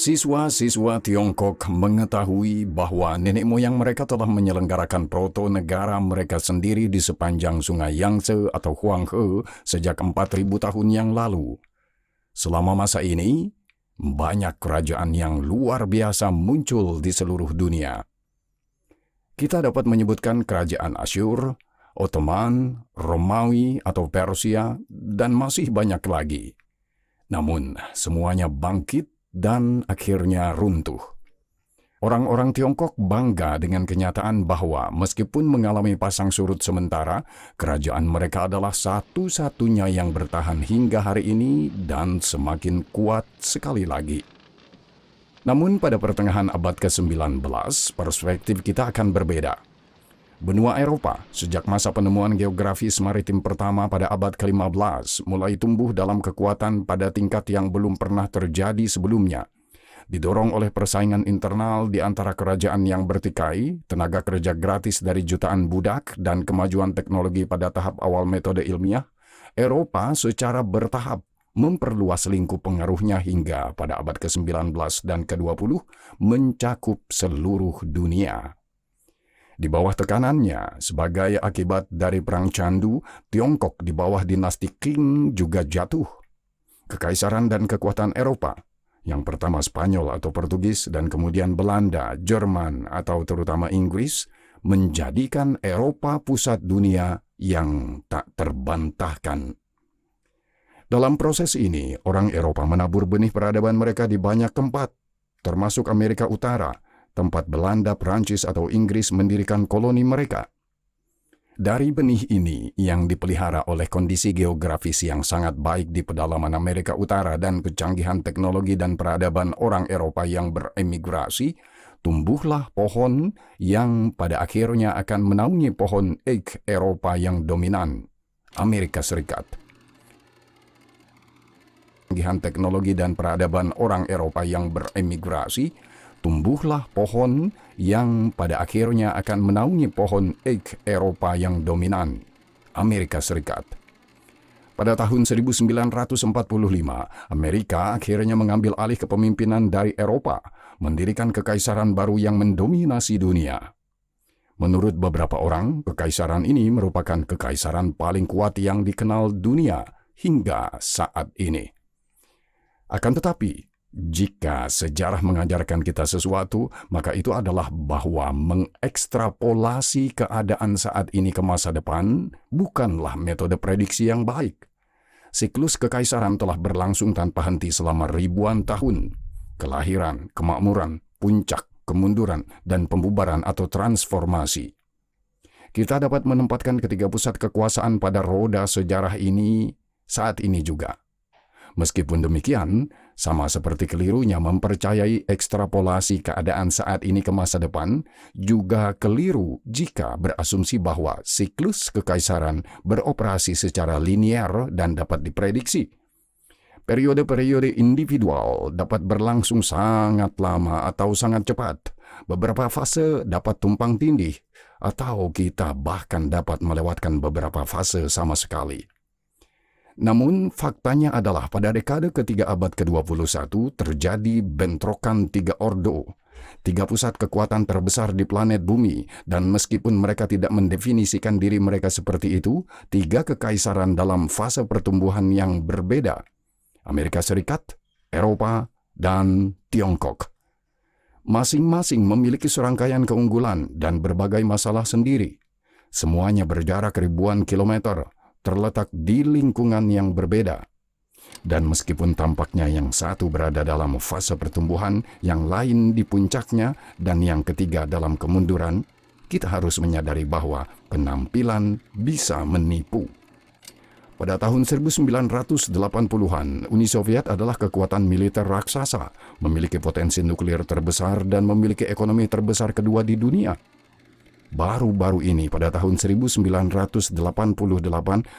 Siswa-siswa Tiongkok mengetahui bahwa nenek moyang mereka telah menyelenggarakan proto negara mereka sendiri di sepanjang sungai Yangtze atau Huanghe sejak 4.000 tahun yang lalu. Selama masa ini, banyak kerajaan yang luar biasa muncul di seluruh dunia. Kita dapat menyebutkan kerajaan Asyur, Ottoman, Romawi atau Persia, dan masih banyak lagi. Namun, semuanya bangkit dan akhirnya runtuh. Orang-orang Tiongkok bangga dengan kenyataan bahwa meskipun mengalami pasang surut sementara, kerajaan mereka adalah satu-satunya yang bertahan hingga hari ini dan semakin kuat sekali lagi. Namun pada pertengahan abad ke-19, perspektif kita akan berbeda. Benua Eropa, sejak masa penemuan geografis maritim pertama pada abad ke-15, mulai tumbuh dalam kekuatan pada tingkat yang belum pernah terjadi sebelumnya. Didorong oleh persaingan internal di antara kerajaan yang bertikai, tenaga kerja gratis dari jutaan budak, dan kemajuan teknologi pada tahap awal metode ilmiah, Eropa secara bertahap memperluas lingkup pengaruhnya hingga pada abad ke-19 dan ke-20 mencakup seluruh dunia. Di bawah tekanannya, sebagai akibat dari Perang Candu, Tiongkok di bawah dinasti Qing juga jatuh. Kekaisaran dan kekuatan Eropa, yang pertama Spanyol atau Portugis dan kemudian Belanda, Jerman atau terutama Inggris, menjadikan Eropa pusat dunia yang tak terbantahkan. Dalam proses ini, orang Eropa menabur benih peradaban mereka di banyak tempat, termasuk Amerika Utara, tempat Belanda, Prancis, atau Inggris mendirikan koloni mereka. Dari benih ini yang dipelihara oleh kondisi geografis yang sangat baik di pedalaman Amerika Utara dan kecanggihan teknologi dan peradaban orang Eropa yang beremigrasi, tumbuhlah pohon yang pada akhirnya akan menaungi pohon ek Eropa yang dominan, Amerika Serikat. Kecanggihan teknologi dan peradaban orang Eropa yang beremigrasi, tumbuhlah pohon yang pada akhirnya akan menaungi pohon ek Eropa yang dominan, Amerika Serikat. Pada tahun 1945, Amerika akhirnya mengambil alih kepemimpinan dari Eropa, mendirikan kekaisaran baru yang mendominasi dunia. Menurut beberapa orang, kekaisaran ini merupakan kekaisaran paling kuat yang dikenal dunia hingga saat ini. Akan tetapi, jika sejarah mengajarkan kita sesuatu, maka itu adalah bahwa mengekstrapolasi keadaan saat ini ke masa depan bukanlah metode prediksi yang baik. Siklus kekaisaran telah berlangsung tanpa henti selama ribuan tahun. Kelahiran, kemakmuran, puncak, kemunduran, dan pembubaran atau transformasi. Kita dapat menempatkan ketiga pusat kekuasaan pada roda sejarah ini saat ini juga. Meskipun demikian, sama seperti kelirunya mempercayai ekstrapolasi keadaan saat ini ke masa depan, juga keliru jika berasumsi bahwa siklus kekaisaran beroperasi secara linear dan dapat diprediksi. Periode-periode individual dapat berlangsung sangat lama atau sangat cepat. Beberapa fase dapat tumpang tindih, atau kita bahkan dapat melewatkan beberapa fase sama sekali. Namun, faktanya adalah pada dekade ketiga abad ke-21 terjadi bentrokan tiga ordo, tiga pusat kekuatan terbesar di planet bumi, dan meskipun mereka tidak mendefinisikan diri mereka seperti itu, tiga kekaisaran dalam fase pertumbuhan yang berbeda: Amerika Serikat, Eropa, dan Tiongkok. Masing-masing memiliki serangkaian keunggulan dan berbagai masalah sendiri. Semuanya berjarak ribuan kilometer, terletak di lingkungan yang berbeda. Dan meskipun tampaknya yang satu berada dalam fase pertumbuhan, yang lain di puncaknya, dan yang ketiga dalam kemunduran, kita harus menyadari bahwa penampilan bisa menipu. Pada tahun 1980-an, Uni Soviet adalah kekuatan militer raksasa, memiliki potensi nuklir terbesar dan memiliki ekonomi terbesar kedua di dunia. Baru-baru ini pada tahun 1988,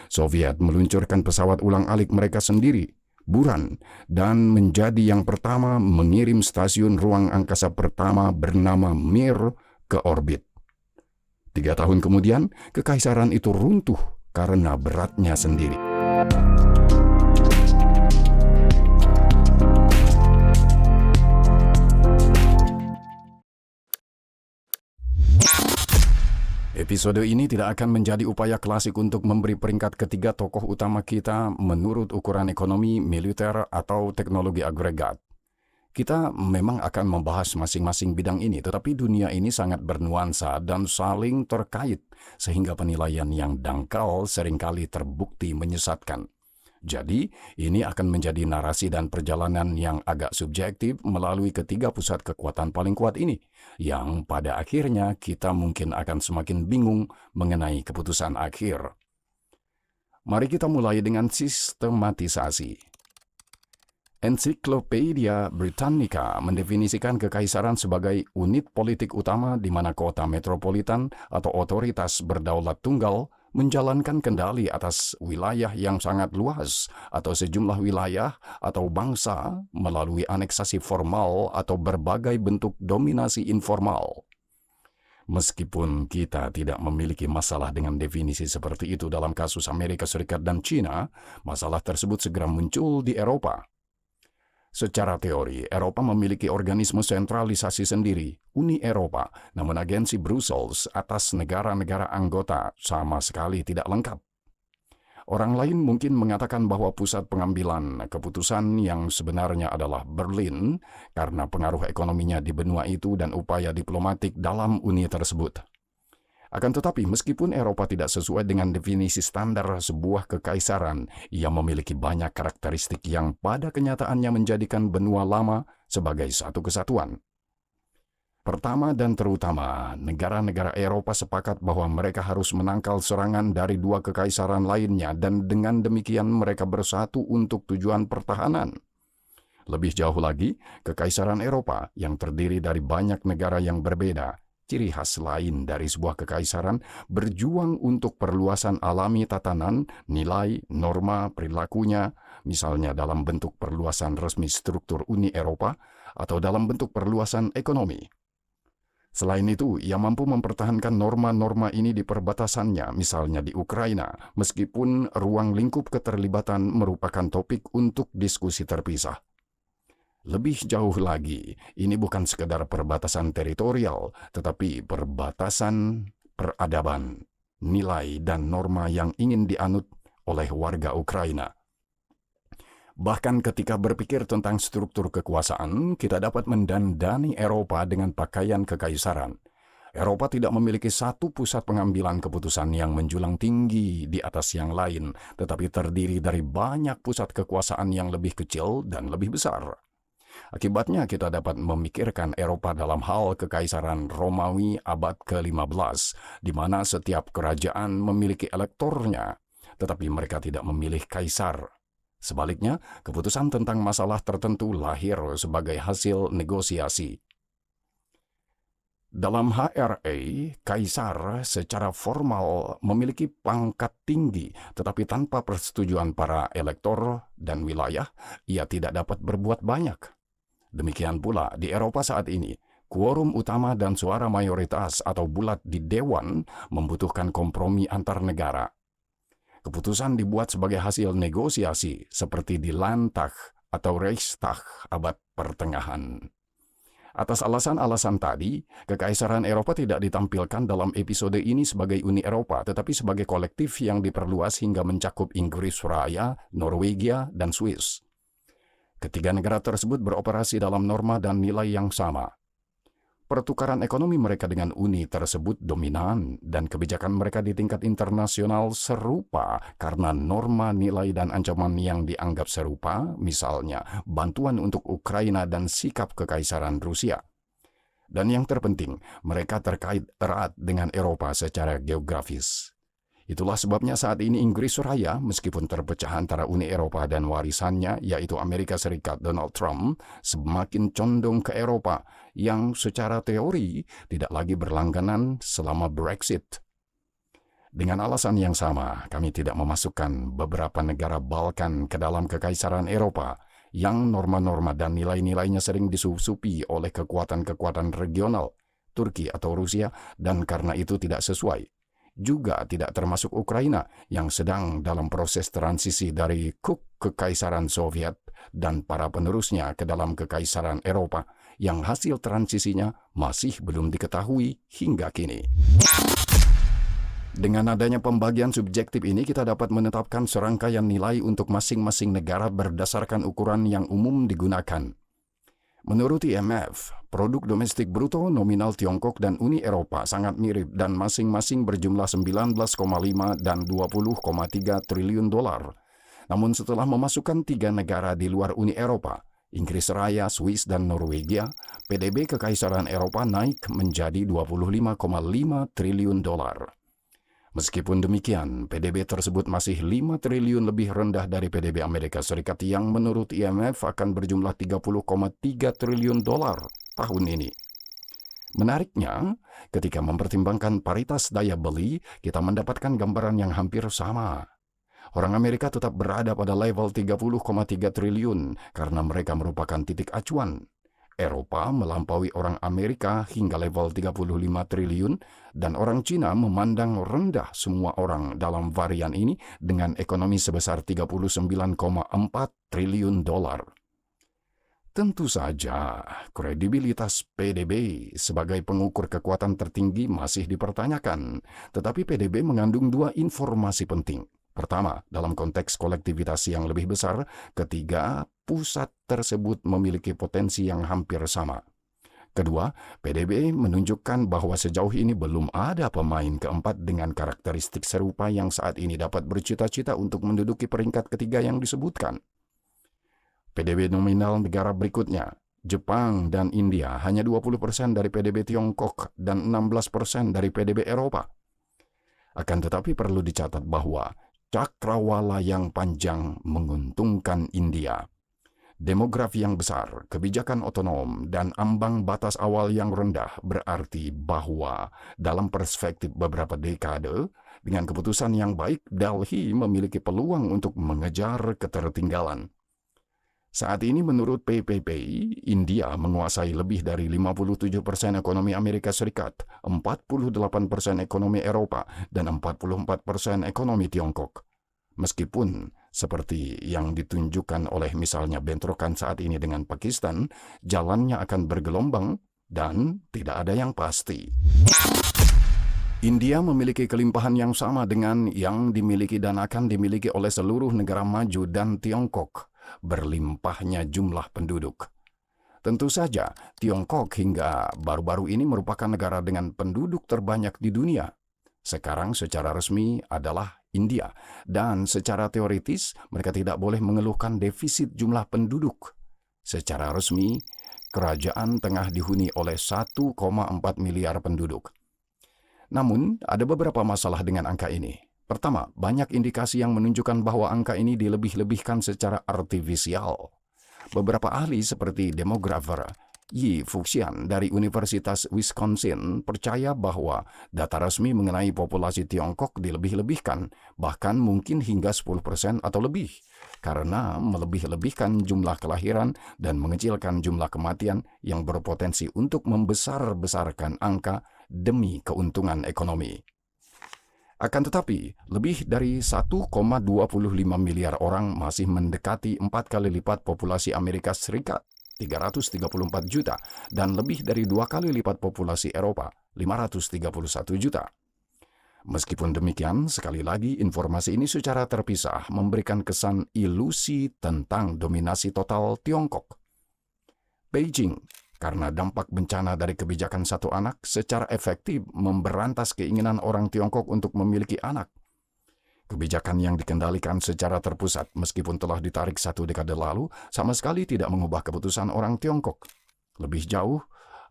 Soviet meluncurkan pesawat ulang-alik mereka sendiri, Buran, dan menjadi yang pertama mengirim stasiun ruang angkasa pertama bernama Mir ke orbit. 3 tahun kemudian, kekaisaran itu runtuh karena beratnya sendiri. Episode ini tidak akan menjadi upaya klasik untuk memberi peringkat ketiga tokoh utama kita menurut ukuran ekonomi, militer, atau teknologi agregat. Kita memang akan membahas masing-masing bidang ini, tetapi dunia ini sangat bernuansa dan saling terkait, sehingga penilaian yang dangkal seringkali terbukti menyesatkan. Jadi, ini akan menjadi narasi dan perjalanan yang agak subjektif melalui ketiga pusat kekuatan paling kuat ini, yang pada akhirnya kita mungkin akan semakin bingung mengenai keputusan akhir. Mari kita mulai dengan sistematisasi. Encyclopedia Britannica mendefinisikan kekaisaran sebagai unit politik utama di mana kota metropolitan atau otoritas berdaulat tunggal menjalankan kendali atas wilayah yang sangat luas atau sejumlah wilayah atau bangsa melalui aneksasi formal atau berbagai bentuk dominasi informal. Meskipun kita tidak memiliki masalah dengan definisi seperti itu dalam kasus Amerika Serikat dan China, masalah tersebut segera muncul di Eropa. Secara teori, Eropa memiliki organisme sentralisasi sendiri, Uni Eropa, namun agensi Brussels atas negara-negara anggota sama sekali tidak lengkap. Orang lain mungkin mengatakan bahwa pusat pengambilan keputusan yang sebenarnya adalah Berlin karena pengaruh ekonominya di benua itu dan upaya diplomatik dalam uni tersebut. Akan tetapi, meskipun Eropa tidak sesuai dengan definisi standar sebuah kekaisaran, ia memiliki banyak karakteristik yang pada kenyataannya menjadikan benua lama sebagai satu kesatuan. Pertama dan terutama, negara-negara Eropa sepakat bahwa mereka harus menangkal serangan dari dua kekaisaran lainnya dan dengan demikian mereka bersatu untuk tujuan pertahanan. Lebih jauh lagi, kekaisaran Eropa yang terdiri dari banyak negara yang berbeda, ciri khas lain dari sebuah kekaisaran berjuang untuk perluasan alami tatanan, nilai, norma, perilakunya, misalnya dalam bentuk perluasan resmi struktur Uni Eropa atau dalam bentuk perluasan ekonomi. Selain itu, ia mampu mempertahankan norma-norma ini di perbatasannya, misalnya di Ukraina, meskipun ruang lingkup keterlibatan merupakan topik untuk diskusi terpisah. Lebih jauh lagi, ini bukan sekedar perbatasan teritorial, tetapi perbatasan peradaban, nilai dan norma yang ingin dianut oleh warga Ukraina. Bahkan ketika berpikir tentang struktur kekuasaan, kita dapat mendandani Eropa dengan pakaian kekaisaran. Eropa tidak memiliki satu pusat pengambilan keputusan yang menjulang tinggi di atas yang lain, tetapi terdiri dari banyak pusat kekuasaan yang lebih kecil dan lebih besar. Akibatnya kita dapat memikirkan Eropa dalam hal kekaisaran Romawi abad ke-15, di mana setiap kerajaan memiliki elektornya, tetapi mereka tidak memilih kaisar. Sebaliknya, keputusan tentang masalah tertentu lahir sebagai hasil negosiasi. Dalam HRA, kaisar secara formal memiliki pangkat tinggi, tetapi tanpa persetujuan para elektor dan wilayah, ia tidak dapat berbuat banyak. Demikian pula di Eropa saat ini, quorum utama dan suara mayoritas atau bulat di Dewan membutuhkan kompromi antar negara. Keputusan dibuat sebagai hasil negosiasi seperti di Landtag atau Reichstag abad pertengahan. Atas alasan-alasan tadi, kekaisaran Eropa tidak ditampilkan dalam episode ini sebagai Uni Eropa, tetapi sebagai kolektif yang diperluas hingga mencakup Inggris Raya, Norwegia, dan Swiss. Ketiga negara tersebut beroperasi dalam norma dan nilai yang sama. Pertukaran ekonomi mereka dengan uni tersebut dominan dan kebijakan mereka di tingkat internasional serupa karena norma, nilai, dan ancaman yang dianggap serupa, misalnya bantuan untuk Ukraina dan sikap kekaisaran Rusia. Dan yang terpenting, mereka terkait erat dengan Eropa secara geografis. Itulah sebabnya saat ini Inggris Raya, meskipun terpecah antara Uni Eropa dan warisannya, yaitu Amerika Serikat Donald Trump, semakin condong ke Eropa, yang secara teori tidak lagi berlangganan selama Brexit. Dengan alasan yang sama, kami tidak memasukkan beberapa negara Balkan ke dalam kekaisaran Eropa, yang norma-norma dan nilai-nilainya sering disusupi oleh kekuatan-kekuatan regional, Turki atau Rusia, dan karena itu tidak sesuai. Juga tidak termasuk Ukraina yang sedang dalam proses transisi dari kekaisaran Soviet dan para penerusnya ke dalam kekaisaran Eropa yang hasil transisinya masih belum diketahui hingga kini. Dengan adanya pembagian subjektif ini, kita dapat menetapkan serangkaian nilai untuk masing-masing negara berdasarkan ukuran yang umum digunakan. Menurut IMF, produk domestik bruto nominal Tiongkok dan Uni Eropa sangat mirip dan masing-masing berjumlah 19,5 dan 20,3 triliun dolar. Namun setelah memasukkan 3 negara di luar Uni Eropa, Inggris Raya, Swiss, dan Norwegia, PDB Kekaisaran Eropa naik menjadi 25,5 triliun dolar. Meskipun demikian, PDB tersebut masih 5 triliun lebih rendah dari PDB Amerika Serikat yang menurut IMF akan berjumlah 30,3 triliun dolar tahun ini. Menariknya, ketika mempertimbangkan paritas daya beli, kita mendapatkan gambaran yang hampir sama. Orang Amerika tetap berada pada level 30,3 triliun karena mereka merupakan titik acuan. Eropa melampaui orang Amerika hingga level 35 triliun dan orang Cina memandang rendah semua orang dalam varian ini dengan ekonomi sebesar 39,4 triliun dolar. Tentu saja, kredibilitas PDB sebagai pengukur kekuatan tertinggi masih dipertanyakan, tetapi PDB mengandung 2 informasi penting. Pertama, dalam konteks kolektivitas yang lebih besar. Ketiga, pusat tersebut memiliki potensi yang hampir sama. Kedua, PDB menunjukkan bahwa sejauh ini belum ada pemain keempat dengan karakteristik serupa yang saat ini dapat bercita-cita untuk menduduki peringkat ketiga yang disebutkan. PDB nominal negara berikutnya, Jepang dan India, hanya 20% dari PDB Tiongkok dan 16% dari PDB Eropa. Akan tetapi perlu dicatat bahwa cakrawala yang panjang menguntungkan India. Demografi yang besar, kebijakan otonom, dan ambang batas awal yang rendah berarti bahwa dalam perspektif beberapa dekade, dengan keputusan yang baik, Delhi memiliki peluang untuk mengejar ketertinggalan. Saat ini menurut PPP, India menguasai lebih dari 57% ekonomi Amerika Serikat, 48% ekonomi Eropa, dan 44% ekonomi Tiongkok. Meskipun, seperti yang ditunjukkan oleh misalnya bentrokan saat ini dengan Pakistan, jalannya akan bergelombang dan tidak ada yang pasti. India memiliki kelimpahan yang sama dengan yang dimiliki dan akan dimiliki oleh seluruh negara maju dan Tiongkok. Berlimpahnya jumlah penduduk. Tentu saja, Tiongkok hingga baru-baru ini merupakan negara dengan penduduk terbanyak di dunia. Sekarang secara resmi adalah India, dan secara teoritis mereka tidak boleh mengeluhkan defisit jumlah penduduk. Secara resmi, kerajaan tengah dihuni oleh 1,4 miliar penduduk. Namun, ada beberapa masalah dengan angka ini. Pertama, banyak indikasi yang menunjukkan bahwa angka ini dilebih-lebihkan secara artifisial. Beberapa ahli seperti demografer Yi Fuxian dari Universitas Wisconsin percaya bahwa data resmi mengenai populasi Tiongkok dilebih-lebihkan, bahkan mungkin hingga 10% atau lebih, karena melebih-lebihkan jumlah kelahiran dan mengecilkan jumlah kematian yang berpotensi untuk membesar-besarkan angka demi keuntungan ekonomi. Akan tetapi, lebih dari 1,25 miliar orang masih mendekati 4 kali lipat populasi Amerika Serikat, 334 juta, dan lebih dari 2 kali lipat populasi Eropa, 531 juta. Meskipun demikian, sekali lagi informasi ini secara terpisah memberikan kesan ilusi tentang dominasi total Tiongkok. Beijing, karena dampak bencana dari kebijakan satu anak, secara efektif memberantas keinginan orang Tiongkok untuk memiliki anak. Kebijakan yang dikendalikan secara terpusat meskipun telah ditarik 1 dekade lalu, sama sekali tidak mengubah keputusan orang Tiongkok. Lebih jauh,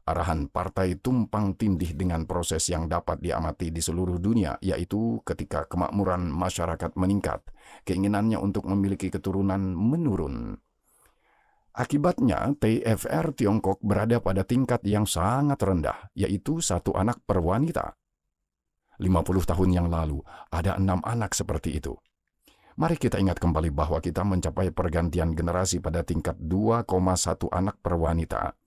arahan partai tumpang tindih dengan proses yang dapat diamati di seluruh dunia, yaitu ketika kemakmuran masyarakat meningkat, keinginannya untuk memiliki keturunan menurun. Akibatnya, TFR Tiongkok berada pada tingkat yang sangat rendah, yaitu 1 anak per wanita. 50 tahun yang lalu, ada 6 anak seperti itu. Mari kita ingat kembali bahwa kita mencapai pergantian generasi pada tingkat 2,1 anak per wanita.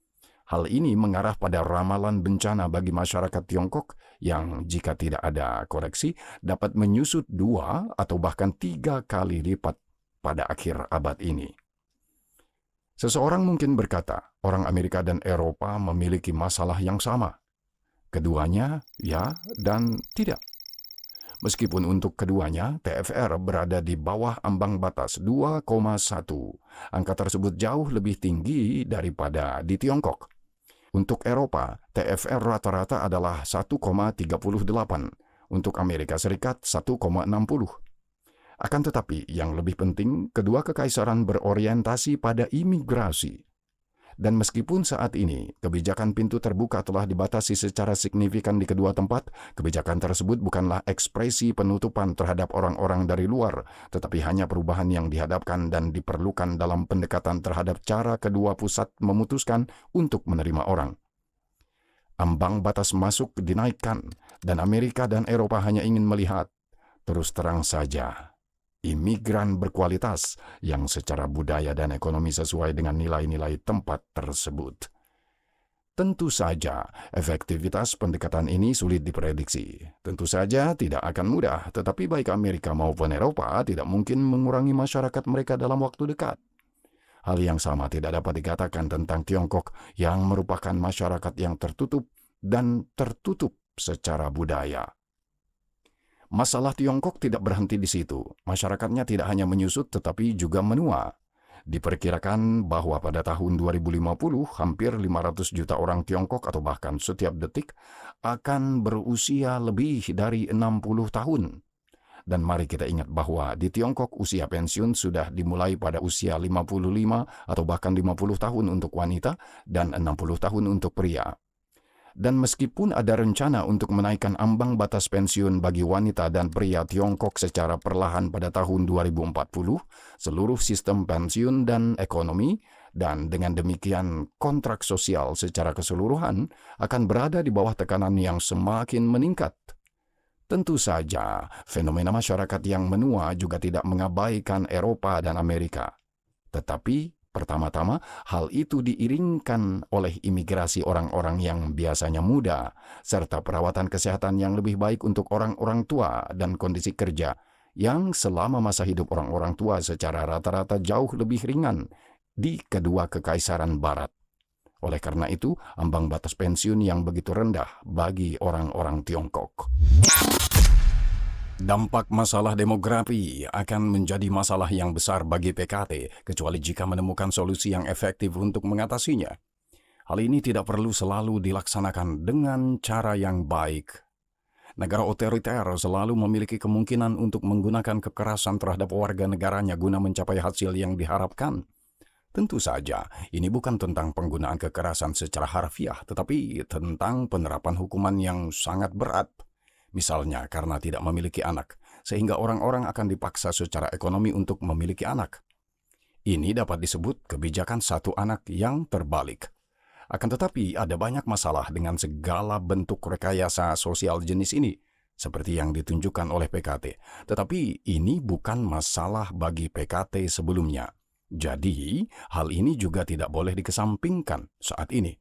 Hal ini mengarah pada ramalan bencana bagi masyarakat Tiongkok yang jika tidak ada koreksi dapat menyusut 2 atau bahkan 3 kali lipat pada akhir abad ini. Seseorang mungkin berkata, orang Amerika dan Eropa memiliki masalah yang sama. Keduanya, ya dan tidak. Meskipun untuk keduanya, TFR berada di bawah ambang batas 2,1. Angka tersebut jauh lebih tinggi daripada di Tiongkok. Untuk Eropa, TFR rata-rata adalah 1,38. Untuk Amerika Serikat, 1,60. Akan tetapi, yang lebih penting, kedua kekaisaran berorientasi pada imigrasi. Dan meskipun saat ini kebijakan pintu terbuka telah dibatasi secara signifikan di kedua tempat, kebijakan tersebut bukanlah ekspresi penutupan terhadap orang-orang dari luar, tetapi hanya perubahan yang dihadapkan dan diperlukan dalam pendekatan terhadap cara kedua pusat memutuskan untuk menerima orang. Ambang batas masuk dinaikkan, dan Amerika dan Eropa hanya ingin melihat, terus terang saja, imigran berkualitas yang secara budaya dan ekonomi sesuai dengan nilai-nilai tempat tersebut. Tentu saja, efektivitas pendekatan ini sulit diprediksi. Tentu saja tidak akan mudah, tetapi baik Amerika maupun Eropa tidak mungkin mengurangi masyarakat mereka dalam waktu dekat. Hal yang sama tidak dapat dikatakan tentang Tiongkok yang merupakan masyarakat yang tertutup dan tertutup secara budaya. Masalah Tiongkok tidak berhenti di situ. Masyarakatnya tidak hanya menyusut tetapi juga menua. Diperkirakan bahwa pada tahun 2050 hampir 500 juta orang Tiongkok atau bahkan setiap detik akan berusia lebih dari 60 tahun. Dan mari kita ingat bahwa di Tiongkok usia pensiun sudah dimulai pada usia 55 atau bahkan 50 tahun untuk wanita dan 60 tahun untuk pria. Dan meskipun ada rencana untuk menaikkan ambang batas pensiun bagi wanita dan pria Tiongkok secara perlahan pada tahun 2040, seluruh sistem pensiun dan ekonomi, dan dengan demikian kontrak sosial secara keseluruhan akan berada di bawah tekanan yang semakin meningkat. Tentu saja, fenomena masyarakat yang menua juga tidak mengabaikan Eropa dan Amerika. Tetapi, pertama-tama, hal itu diiringkan oleh imigrasi orang-orang yang biasanya muda, serta perawatan kesehatan yang lebih baik untuk orang-orang tua dan kondisi kerja, yang selama masa hidup orang-orang tua secara rata-rata jauh lebih ringan di kedua kekaisaran barat. Oleh karena itu, ambang batas pensiun yang begitu rendah bagi orang-orang Tiongkok. Dampak masalah demografi akan menjadi masalah yang besar bagi PKT, kecuali jika menemukan solusi yang efektif untuk mengatasinya. Hal ini tidak perlu selalu dilaksanakan dengan cara yang baik. Negara otoriter selalu memiliki kemungkinan untuk menggunakan kekerasan terhadap warga negaranya guna mencapai hasil yang diharapkan. Tentu saja, ini bukan tentang penggunaan kekerasan secara harfiah, tetapi tentang penerapan hukuman yang sangat berat. Misalnya karena tidak memiliki anak, sehingga orang-orang akan dipaksa secara ekonomi untuk memiliki anak. Ini dapat disebut kebijakan satu anak yang terbalik. Akan tetapi ada banyak masalah dengan segala bentuk rekayasa sosial jenis ini, seperti yang ditunjukkan oleh PKT. Tetapi ini bukan masalah bagi PKT sebelumnya. Jadi, hal ini juga tidak boleh dikesampingkan saat ini.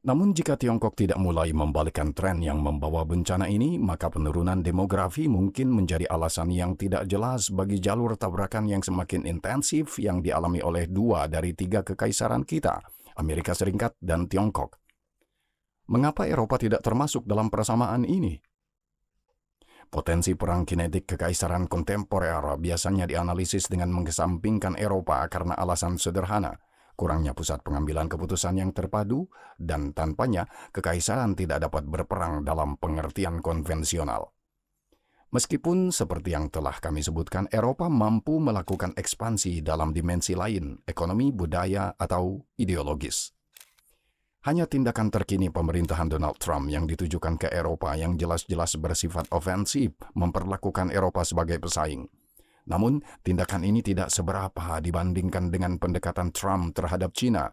Namun jika Tiongkok tidak mulai membalikkan tren yang membawa bencana ini, maka penurunan demografi mungkin menjadi alasan yang tidak jelas bagi jalur tabrakan yang semakin intensif yang dialami oleh 2 dari 3 kekaisaran kita, Amerika Serikat dan Tiongkok. Mengapa Eropa tidak termasuk dalam persamaan ini? Potensi perang kinetik kekaisaran kontemporer biasanya dianalisis dengan mengesampingkan Eropa karena alasan sederhana. Kurangnya pusat pengambilan keputusan yang terpadu, dan tanpanya kekaisaran tidak dapat berperang dalam pengertian konvensional. Meskipun seperti yang telah kami sebutkan, Eropa mampu melakukan ekspansi dalam dimensi lain, ekonomi, budaya, atau ideologis. Hanya tindakan terkini pemerintahan Donald Trump yang ditujukan ke Eropa yang jelas-jelas bersifat ofensif memperlakukan Eropa sebagai pesaing. Namun, tindakan ini tidak seberapa dibandingkan dengan pendekatan Trump terhadap China.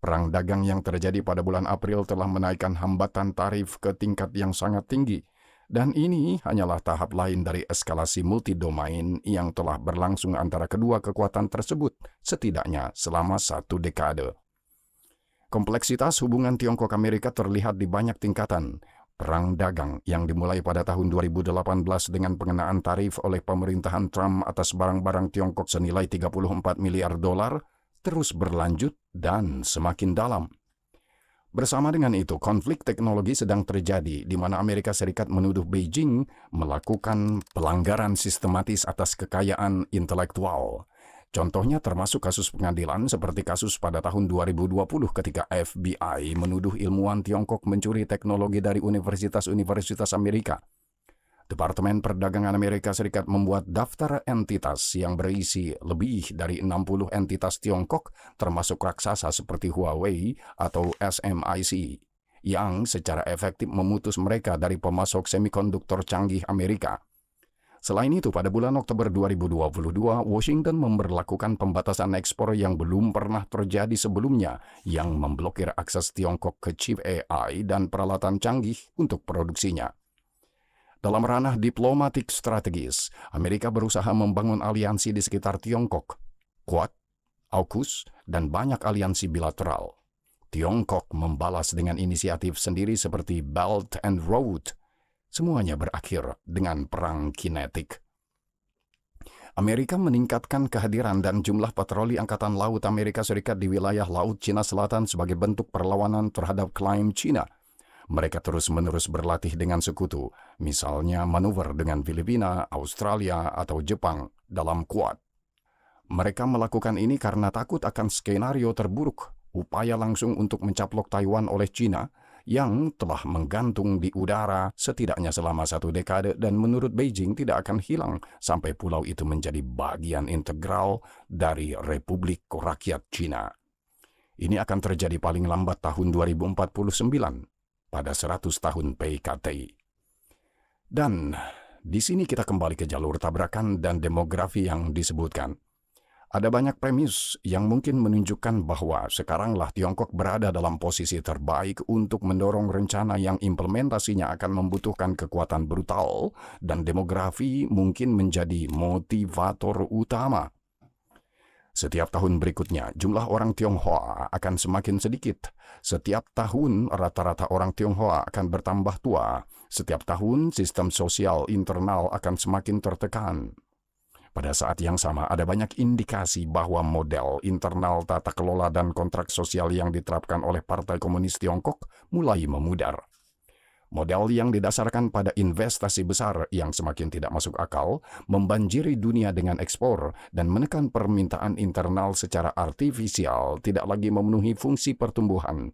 Perang dagang yang terjadi pada bulan April telah menaikkan hambatan tarif ke tingkat yang sangat tinggi, dan ini hanyalah tahap lain dari eskalasi multidomain yang telah berlangsung antara kedua kekuatan tersebut, setidaknya selama 1 dekade. Kompleksitas hubungan Tiongkok-Amerika terlihat di banyak tingkatan. Perang dagang yang dimulai pada tahun 2018 dengan pengenaan tarif oleh pemerintahan Trump atas barang-barang Tiongkok senilai 34 miliar dolar terus berlanjut dan semakin dalam. Bersama dengan itu, konflik teknologi sedang terjadi di mana Amerika Serikat menuduh Beijing melakukan pelanggaran sistematis atas kekayaan intelektual. Contohnya termasuk kasus pengadilan seperti kasus pada tahun 2020 ketika FBI menuduh ilmuwan Tiongkok mencuri teknologi dari universitas-universitas Amerika. Departemen Perdagangan Amerika Serikat membuat daftar entitas yang berisi lebih dari 60 entitas Tiongkok termasuk raksasa seperti Huawei atau SMIC yang secara efektif memutus mereka dari pemasok semikonduktor canggih Amerika. Selain itu, pada bulan Oktober 2022, Washington memberlakukan pembatasan ekspor yang belum pernah terjadi sebelumnya yang memblokir akses Tiongkok ke chip AI dan peralatan canggih untuk produksinya. Dalam ranah diplomatik strategis, Amerika berusaha membangun aliansi di sekitar Tiongkok, Quad, AUKUS, dan banyak aliansi bilateral. Tiongkok membalas dengan inisiatif sendiri seperti Belt and Road. Semuanya berakhir dengan perang kinetik. Amerika meningkatkan kehadiran dan jumlah patroli Angkatan Laut Amerika Serikat di wilayah Laut Cina Selatan sebagai bentuk perlawanan terhadap klaim Cina. Mereka terus-menerus berlatih dengan sekutu, misalnya manuver dengan Filipina, Australia, atau Jepang dalam Quad. Mereka melakukan ini karena takut akan skenario terburuk, upaya langsung untuk mencaplok Taiwan oleh Cina yang telah menggantung di udara setidaknya selama 1 dekade dan menurut Beijing tidak akan hilang sampai pulau itu menjadi bagian integral dari Republik Rakyat Cina. Ini akan terjadi paling lambat tahun 2049. Pada 100 tahun PKT. Dan di sini kita kembali ke jalur tabrakan dan demografi yang disebutkan. Ada banyak premis yang mungkin menunjukkan bahwa sekaranglah Tiongkok berada dalam posisi terbaik untuk mendorong rencana yang implementasinya akan membutuhkan kekuatan brutal dan demografi mungkin menjadi motivator utama. Setiap tahun berikutnya, jumlah orang Tionghoa akan semakin sedikit. Setiap tahun, rata-rata orang Tionghoa akan bertambah tua. Setiap tahun, sistem sosial internal akan semakin tertekan. Pada saat yang sama, ada banyak indikasi bahwa model internal tata kelola dan kontrak sosial yang diterapkan oleh Partai Komunis Tiongkok mulai memudar. Model yang didasarkan pada investasi besar yang semakin tidak masuk akal, membanjiri dunia dengan ekspor, dan menekan permintaan internal secara artifisial tidak lagi memenuhi fungsi pertumbuhan.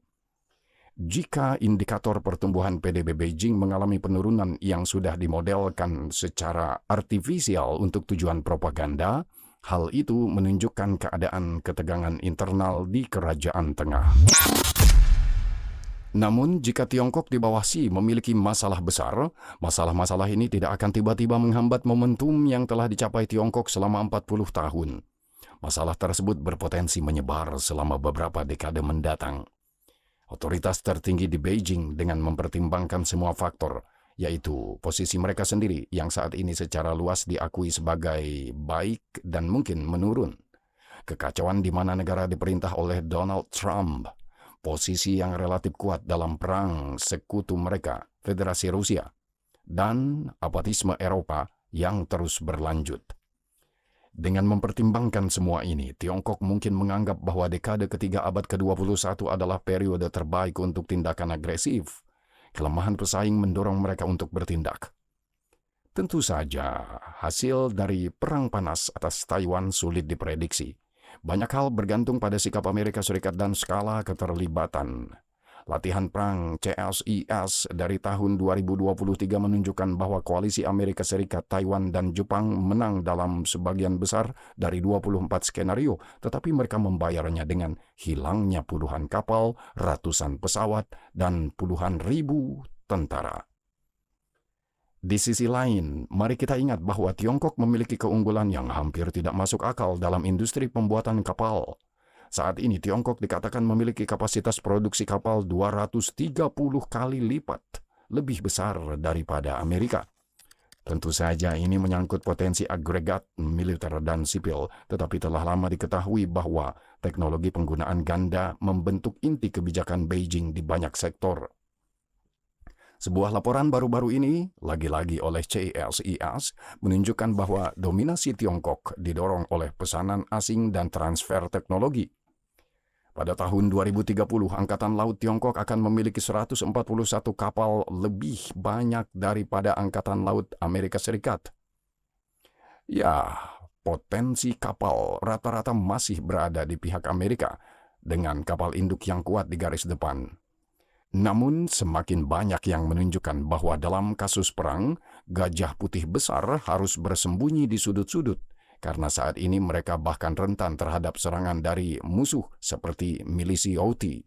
Jika indikator pertumbuhan PDB Beijing mengalami penurunan yang sudah dimodelkan secara artifisial untuk tujuan propaganda, hal itu menunjukkan keadaan ketegangan internal di Kerajaan Tengah. Namun, jika Tiongkok di bawah Xi memiliki masalah besar, masalah-masalah ini tidak akan tiba-tiba menghambat momentum yang telah dicapai Tiongkok selama 40 tahun. Masalah tersebut berpotensi menyebar selama beberapa dekade mendatang. Otoritas tertinggi di Beijing dengan mempertimbangkan semua faktor, yaitu posisi mereka sendiri yang saat ini secara luas diakui sebagai baik dan mungkin menurun. Kekacauan di mana negara diperintah oleh Donald Trump, posisi yang relatif kuat dalam perang sekutu mereka, Federasi Rusia, dan apatisme Eropa yang terus berlanjut. Dengan mempertimbangkan semua ini, Tiongkok mungkin menganggap bahwa dekade ketiga abad ke-21 adalah periode terbaik untuk tindakan agresif. Kelemahan pesaing mendorong mereka untuk bertindak. Tentu saja, hasil dari perang panas atas Taiwan sulit diprediksi. Banyak hal bergantung pada sikap Amerika Serikat dan skala keterlibatan. Latihan perang CSIS dari tahun 2023 menunjukkan bahwa koalisi Amerika Serikat, Taiwan, dan Jepang menang dalam sebagian besar dari 24 skenario, tetapi mereka membayarnya dengan hilangnya puluhan kapal, ratusan pesawat, dan puluhan ribu tentara. Di sisi lain, mari kita ingat bahwa Tiongkok memiliki keunggulan yang hampir tidak masuk akal dalam industri pembuatan kapal. Saat ini Tiongkok dikatakan memiliki kapasitas produksi kapal 230 kali lipat lebih besar daripada Amerika. Tentu saja ini menyangkut potensi agregat militer dan sipil, tetapi telah lama diketahui bahwa teknologi penggunaan ganda membentuk inti kebijakan Beijing di banyak sektor. Sebuah laporan baru-baru ini, lagi-lagi oleh CSIS, menunjukkan bahwa dominasi Tiongkok didorong oleh pesanan asing dan transfer teknologi. Pada tahun 2030, Angkatan Laut Tiongkok akan memiliki 141 kapal, lebih banyak daripada Angkatan Laut Amerika Serikat. Ya, potensi kapal rata-rata masih berada di pihak Amerika dengan kapal induk yang kuat di garis depan. Namun, semakin banyak yang menunjukkan bahwa dalam kasus perang, gajah putih besar harus bersembunyi di sudut-sudut, karena saat ini mereka bahkan rentan terhadap serangan dari musuh seperti milisi Houthi.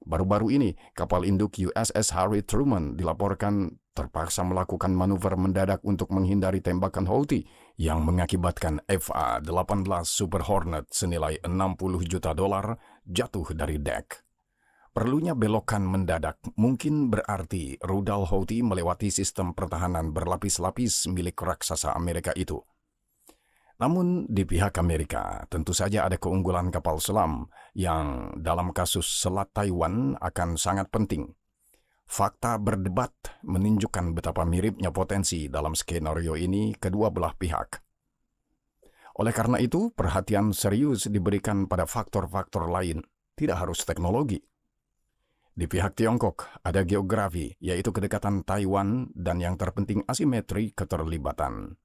Baru-baru ini, kapal induk USS Harry Truman dilaporkan terpaksa melakukan manuver mendadak untuk menghindari tembakan Houthi yang mengakibatkan FA-18 Super Hornet senilai $60 juta jatuh dari dek. Perlunya belokan mendadak mungkin berarti rudal Houthi melewati sistem pertahanan berlapis-lapis milik raksasa Amerika itu. Namun di pihak Amerika tentu saja ada keunggulan kapal selam yang dalam kasus Selat Taiwan akan sangat penting. Fakta berdebat menunjukkan betapa miripnya potensi dalam skenario ini kedua belah pihak. Oleh karena itu, perhatian serius diberikan pada faktor-faktor lain, tidak harus teknologi. Di pihak Tiongkok ada geografi, yaitu kedekatan Taiwan dan yang terpenting asimetri keterlibatan.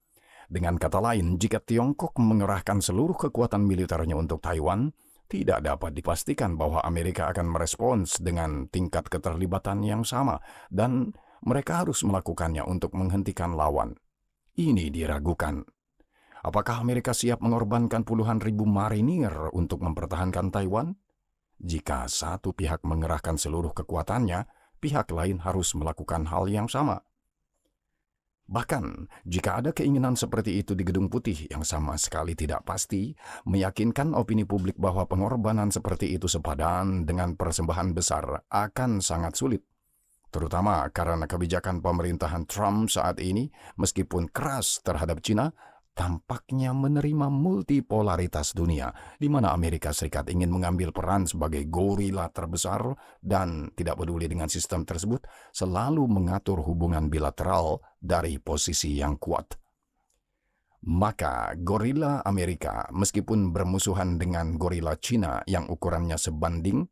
Dengan kata lain, jika Tiongkok mengerahkan seluruh kekuatan militernya untuk Taiwan, tidak dapat dipastikan bahwa Amerika akan merespons dengan tingkat keterlibatan yang sama dan mereka harus melakukannya untuk menghentikan lawan. Ini diragukan. Apakah Amerika siap mengorbankan puluhan ribu marinir untuk mempertahankan Taiwan? Jika satu pihak mengerahkan seluruh kekuatannya, pihak lain harus melakukan hal yang sama. Bahkan, jika ada keinginan seperti itu di Gedung Putih yang sama sekali tidak pasti, meyakinkan opini publik bahwa pengorbanan seperti itu sepadan dengan persembahan besar akan sangat sulit. Terutama karena kebijakan pemerintahan Trump saat ini, meskipun keras terhadap China, tampaknya menerima multipolaritas dunia, di mana Amerika Serikat ingin mengambil peran sebagai gorila terbesar dan tidak peduli dengan sistem tersebut, selalu mengatur hubungan bilateral dari posisi yang kuat. Maka gorila Amerika, meskipun bermusuhan dengan gorila China yang ukurannya sebanding,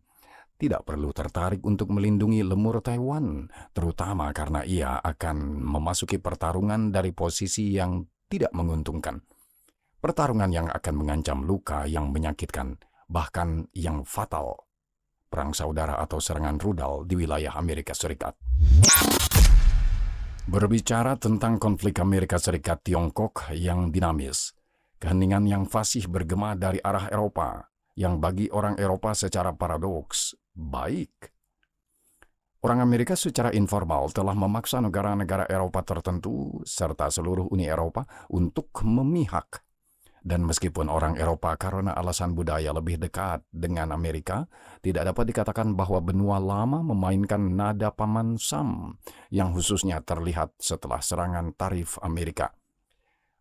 tidak perlu tertarik untuk melindungi lemur Taiwan, terutama karena ia akan memasuki pertarungan dari posisi yang tidak menguntungkan. Pertarungan yang akan mengancam luka yang menyakitkan, bahkan yang fatal. Perang saudara atau serangan rudal di wilayah Amerika Serikat. Berbicara tentang konflik Amerika Serikat-Tiongkok yang dinamis, keheningan yang fasih bergema dari arah Eropa, yang bagi orang Eropa secara paradoks baik. Orang Amerika secara informal telah memaksa negara-negara Eropa tertentu serta seluruh Uni Eropa untuk memihak. Dan meskipun orang Eropa karena alasan budaya lebih dekat dengan Amerika, tidak dapat dikatakan bahwa benua lama memainkan nada Paman Sam yang khususnya terlihat setelah serangan tarif Amerika.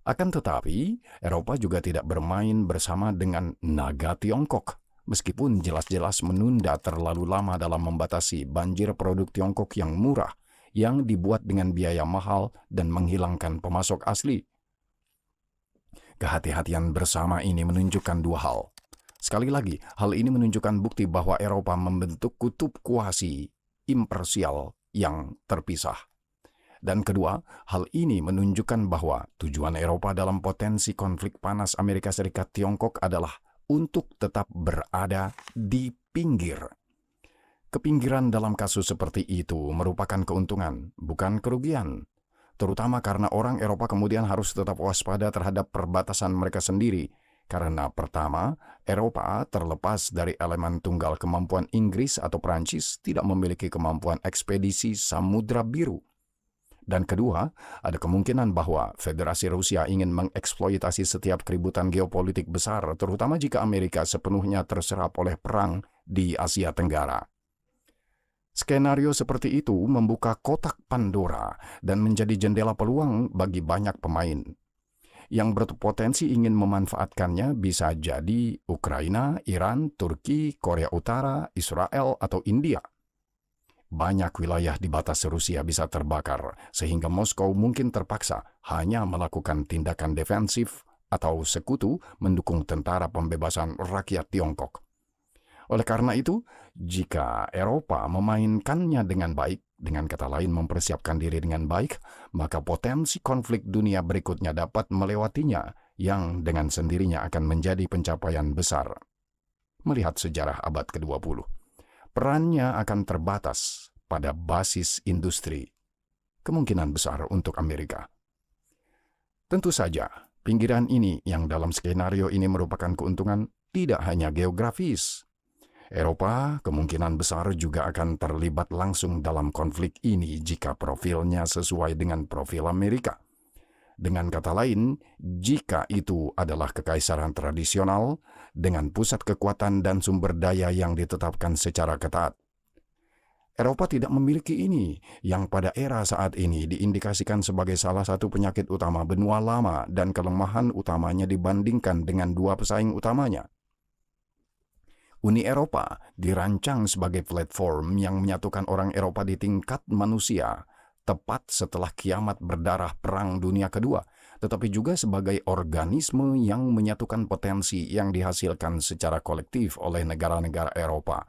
Akan tetapi, Eropa juga tidak bermain bersama dengan naga Tiongkok. Meskipun jelas-jelas menunda terlalu lama dalam membatasi banjir produk Tiongkok yang murah, yang dibuat dengan biaya mahal dan menghilangkan pemasok asli. Kehati-hatian bersama ini menunjukkan dua hal. Sekali lagi, hal ini menunjukkan bukti bahwa Eropa membentuk kutub kuasi imparsial yang terpisah. Dan kedua, hal ini menunjukkan bahwa tujuan Eropa dalam potensi konflik panas Amerika Serikat-Tiongkok adalah untuk tetap berada di pinggir. Kepinggiran dalam kasus seperti itu merupakan keuntungan, bukan kerugian. Terutama karena orang Eropa kemudian harus tetap waspada terhadap perbatasan mereka sendiri. Karena pertama, Eropa terlepas dari elemen tunggal kemampuan Inggris atau Prancis tidak memiliki kemampuan ekspedisi Samudra Biru. Dan kedua, ada kemungkinan bahwa Federasi Rusia ingin mengeksploitasi setiap keributan geopolitik besar, terutama jika Amerika sepenuhnya terserap oleh perang di Asia Tenggara. Skenario seperti itu membuka kotak Pandora dan menjadi jendela peluang bagi banyak pemain. Yang berpotensi ingin memanfaatkannya bisa jadi Ukraina, Iran, Turki, Korea Utara, Israel, atau India. Banyak wilayah di batas Rusia bisa terbakar, sehingga Moskow mungkin terpaksa hanya melakukan tindakan defensif atau sekutu mendukung tentara pembebasan rakyat Tiongkok. Oleh karena itu, jika Eropa memainkannya dengan baik, dengan kata lain mempersiapkan diri dengan baik, maka potensi konflik dunia berikutnya dapat melewatinya, yang dengan sendirinya akan menjadi pencapaian besar. Melihat sejarah abad ke-20, perannya akan terbatas pada basis industri, kemungkinan besar untuk Amerika. Tentu saja, pinggiran ini yang dalam skenario ini merupakan keuntungan tidak hanya geografis. Eropa kemungkinan besar juga akan terlibat langsung dalam konflik ini jika profilnya sesuai dengan profil Amerika. Dengan kata lain, jika itu adalah kekaisaran tradisional dengan pusat kekuatan dan sumber daya yang ditetapkan secara ketat. Eropa tidak memiliki ini, yang pada era saat ini diindikasikan sebagai salah satu penyakit utama benua lama dan kelemahan utamanya dibandingkan dengan dua pesaing utamanya. Uni Eropa dirancang sebagai platform yang menyatukan orang Eropa di tingkat manusia, tepat setelah kiamat berdarah Perang Dunia Kedua, tetapi juga sebagai organisme yang menyatukan potensi yang dihasilkan secara kolektif oleh negara-negara Eropa.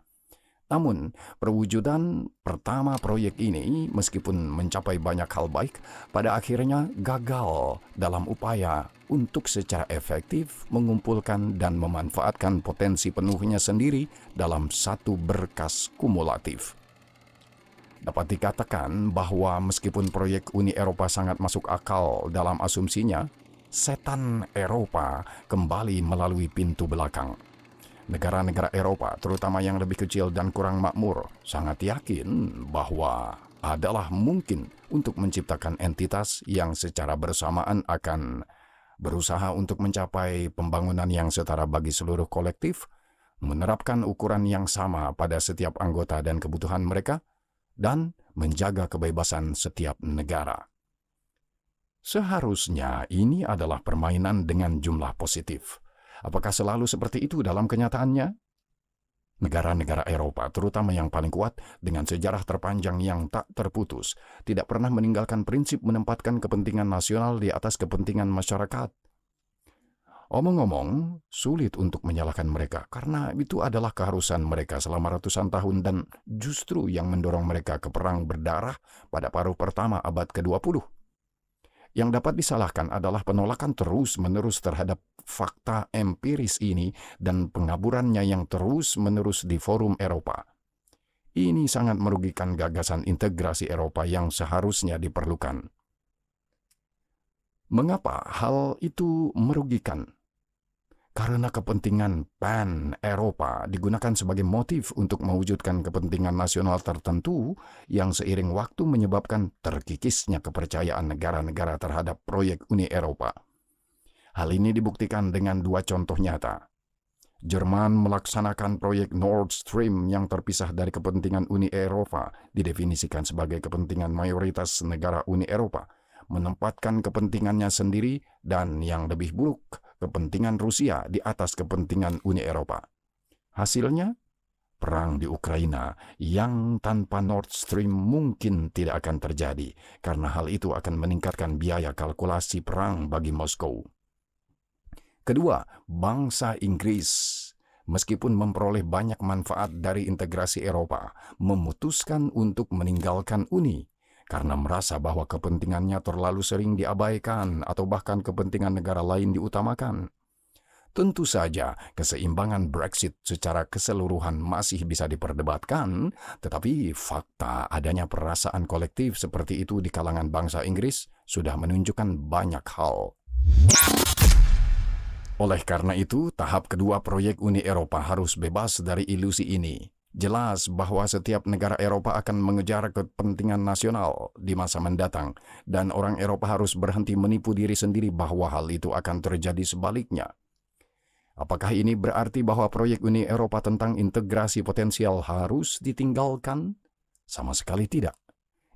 Namun, perwujudan pertama proyek ini, meskipun mencapai banyak hal baik, pada akhirnya gagal dalam upaya untuk secara efektif mengumpulkan dan memanfaatkan potensi penuhnya sendiri dalam satu berkas kumulatif. Dapat dikatakan bahwa meskipun proyek Uni Eropa sangat masuk akal dalam asumsinya, setan Eropa kembali melalui pintu belakang. Negara-negara Eropa, terutama yang lebih kecil dan kurang makmur, sangat yakin bahwa adalah mungkin untuk menciptakan entitas yang secara bersamaan akan berusaha untuk mencapai pembangunan yang setara bagi seluruh kolektif, menerapkan ukuran yang sama pada setiap anggota dan kebutuhan mereka, dan menjaga kebebasan setiap negara. Seharusnya ini adalah permainan dengan jumlah positif. Apakah selalu seperti itu dalam kenyataannya? Negara-negara Eropa, terutama yang paling kuat dengan sejarah terpanjang yang tak terputus, tidak pernah meninggalkan prinsip menempatkan kepentingan nasional di atas kepentingan masyarakat. Omong-omong, sulit untuk menyalahkan mereka karena itu adalah keharusan mereka selama ratusan tahun dan justru yang mendorong mereka ke perang berdarah pada paruh pertama abad ke-20. Yang dapat disalahkan adalah penolakan terus-menerus terhadap fakta empiris ini dan pengaburannya yang terus-menerus di forum Eropa. Ini sangat merugikan gagasan integrasi Eropa yang seharusnya diperlukan. Mengapa hal itu merugikan? Karena kepentingan pan-Eropa digunakan sebagai motif untuk mewujudkan kepentingan nasional tertentu yang seiring waktu menyebabkan terkikisnya kepercayaan negara-negara terhadap proyek Uni Eropa. Hal ini dibuktikan dengan dua contoh nyata. Jerman melaksanakan proyek Nord Stream yang terpisah dari kepentingan Uni Eropa, didefinisikan sebagai kepentingan mayoritas negara Uni Eropa, menempatkan kepentingannya sendiri dan yang lebih buruk, kepentingan Rusia di atas kepentingan Uni Eropa. Hasilnya, perang di Ukraina yang tanpa Nord Stream mungkin tidak akan terjadi karena hal itu akan meningkatkan biaya kalkulasi perang bagi Moskow. Kedua, bangsa Inggris, meskipun memperoleh banyak manfaat dari integrasi Eropa, memutuskan untuk meninggalkan Uni karena merasa bahwa kepentingannya terlalu sering diabaikan atau bahkan kepentingan negara lain diutamakan. Tentu saja, keseimbangan Brexit secara keseluruhan masih bisa diperdebatkan, tetapi fakta adanya perasaan kolektif seperti itu di kalangan bangsa Inggris sudah menunjukkan banyak hal. Oleh karena itu, tahap kedua proyek Uni Eropa harus bebas dari ilusi ini. Jelas bahwa setiap negara Eropa akan mengejar kepentingan nasional di masa mendatang, dan orang Eropa harus berhenti menipu diri sendiri bahwa hal itu akan terjadi sebaliknya. Apakah ini berarti bahwa proyek Uni Eropa tentang integrasi potensial harus ditinggalkan? Sama sekali tidak.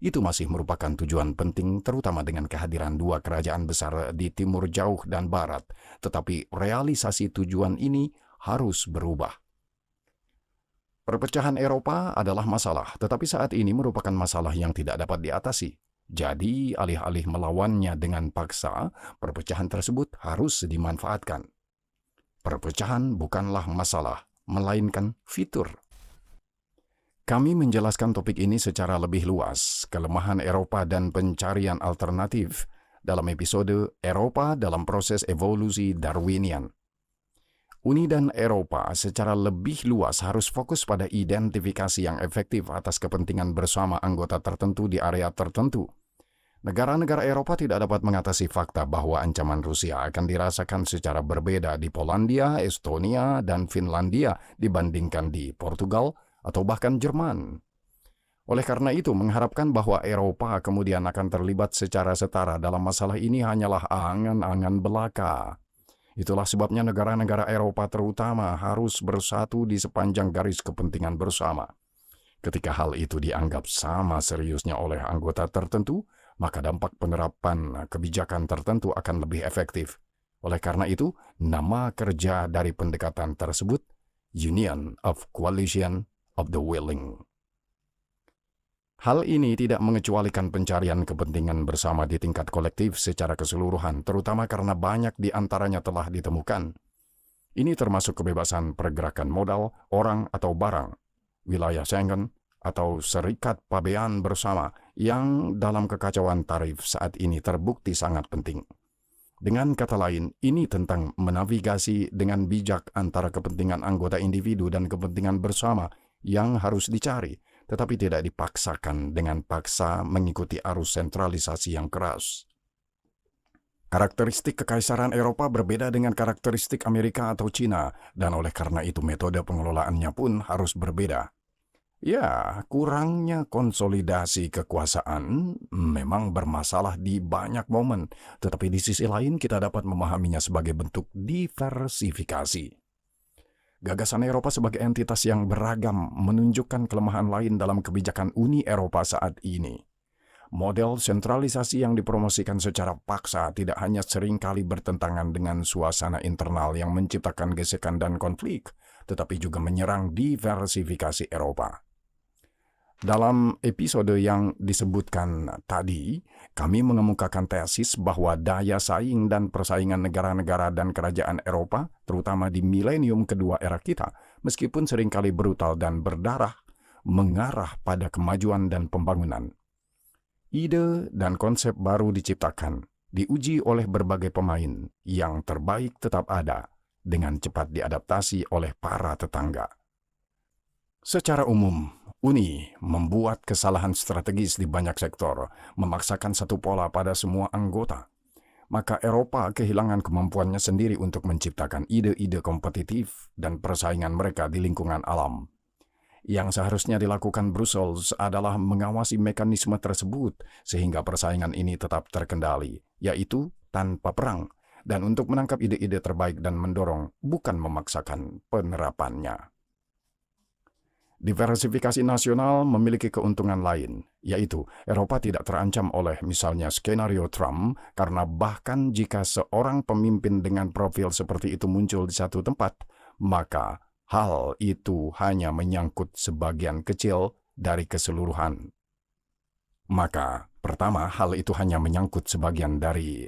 Itu masih merupakan tujuan penting terutama dengan kehadiran dua kerajaan besar di timur jauh dan barat, tetapi realisasi tujuan ini harus berubah. Perpecahan Eropa adalah masalah, tetapi saat ini merupakan masalah yang tidak dapat diatasi. Jadi, alih-alih melawannya dengan paksa, perpecahan tersebut harus dimanfaatkan. Perpecahan bukanlah masalah, melainkan fitur. Kami menjelaskan topik ini secara lebih luas, kelemahan Eropa dan pencarian alternatif, dalam episode Eropa dalam Proses Evolusi Darwinian. Uni dan Eropa secara lebih luas harus fokus pada identifikasi yang efektif atas kepentingan bersama anggota tertentu di area tertentu. Negara-negara Eropa tidak dapat mengatasi fakta bahwa ancaman Rusia akan dirasakan secara berbeda di Polandia, Estonia, dan Finlandia dibandingkan di Portugal atau bahkan Jerman. Oleh karena itu, mengharapkan bahwa Eropa kemudian akan terlibat secara setara dalam masalah ini hanyalah angan-angan belaka. Itulah sebabnya negara-negara Eropa terutama harus bersatu di sepanjang garis kepentingan bersama. Ketika hal itu dianggap sama seriusnya oleh anggota tertentu, maka dampak penerapan kebijakan tertentu akan lebih efektif. Oleh karena itu, nama kerja dari pendekatan tersebut, Union of Coalition of the Willing. Hal ini tidak mengecualikan pencarian kepentingan bersama di tingkat kolektif secara keseluruhan, terutama karena banyak di antaranya telah ditemukan. Ini termasuk kebebasan pergerakan modal, orang atau barang, wilayah Schengen, atau serikat pabean bersama yang dalam kekacauan tarif saat ini terbukti sangat penting. Dengan kata lain, ini tentang menavigasi dengan bijak antara kepentingan anggota individu dan kepentingan bersama yang harus dicari, tetapi tidak dipaksakan dengan paksa mengikuti arus sentralisasi yang keras. Karakteristik kekaisaran Eropa berbeda dengan karakteristik Amerika atau Cina, dan oleh karena itu metode pengelolaannya pun harus berbeda. Ya, kurangnya konsolidasi kekuasaan memang bermasalah di banyak momen, tetapi di sisi lain kita dapat memahaminya sebagai bentuk diversifikasi. Gagasan Eropa sebagai entitas yang beragam menunjukkan kelemahan lain dalam kebijakan Uni Eropa saat ini. Model sentralisasi yang dipromosikan secara paksa tidak hanya seringkali bertentangan dengan suasana internal yang menciptakan gesekan dan konflik, tetapi juga menyerang diversifikasi Eropa. Dalam episode yang disebutkan tadi, kami mengemukakan tesis bahwa daya saing dan persaingan negara-negara dan kerajaan Eropa, terutama di milenium kedua era kita, meskipun seringkali brutal dan berdarah, mengarah pada kemajuan dan pembangunan. Ide dan konsep baru diciptakan, diuji oleh berbagai pemain, yang terbaik tetap ada, dengan cepat diadaptasi oleh para tetangga. Secara umum, Uni membuat kesalahan strategis di banyak sektor, memaksakan satu pola pada semua anggota. Maka Eropa kehilangan kemampuannya sendiri untuk menciptakan ide-ide kompetitif dan persaingan mereka di lingkungan alam. Yang seharusnya dilakukan Brussels adalah mengawasi mekanisme tersebut sehingga persaingan ini tetap terkendali, yaitu tanpa perang, dan untuk menangkap ide-ide terbaik dan mendorong, bukan memaksakan penerapannya. Diversifikasi nasional memiliki keuntungan lain, yaitu Eropa tidak terancam oleh misalnya skenario Trump, karena bahkan jika seorang pemimpin dengan profil seperti itu muncul di satu tempat, maka hal itu hanya menyangkut sebagian kecil dari keseluruhan. Maka, pertama, hal itu hanya menyangkut sebagian dari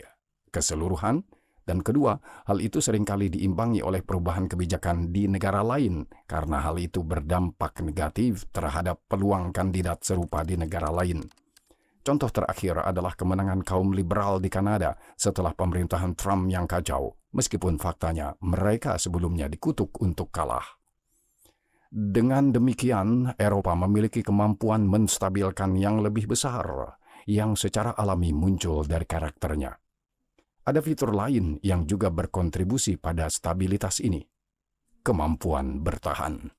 keseluruhan, dan kedua, hal itu seringkali diimbangi oleh perubahan kebijakan di negara lain karena hal itu berdampak negatif terhadap peluang kandidat serupa di negara lain. Contoh terakhir adalah kemenangan kaum liberal di Kanada setelah pemerintahan Trump yang kacau, meskipun faktanya mereka sebelumnya dikutuk untuk kalah. Dengan demikian, Eropa memiliki kemampuan menstabilkan yang lebih besar, yang secara alami muncul dari karakternya. Ada fitur lain yang juga berkontribusi pada stabilitas ini, kemampuan bertahan.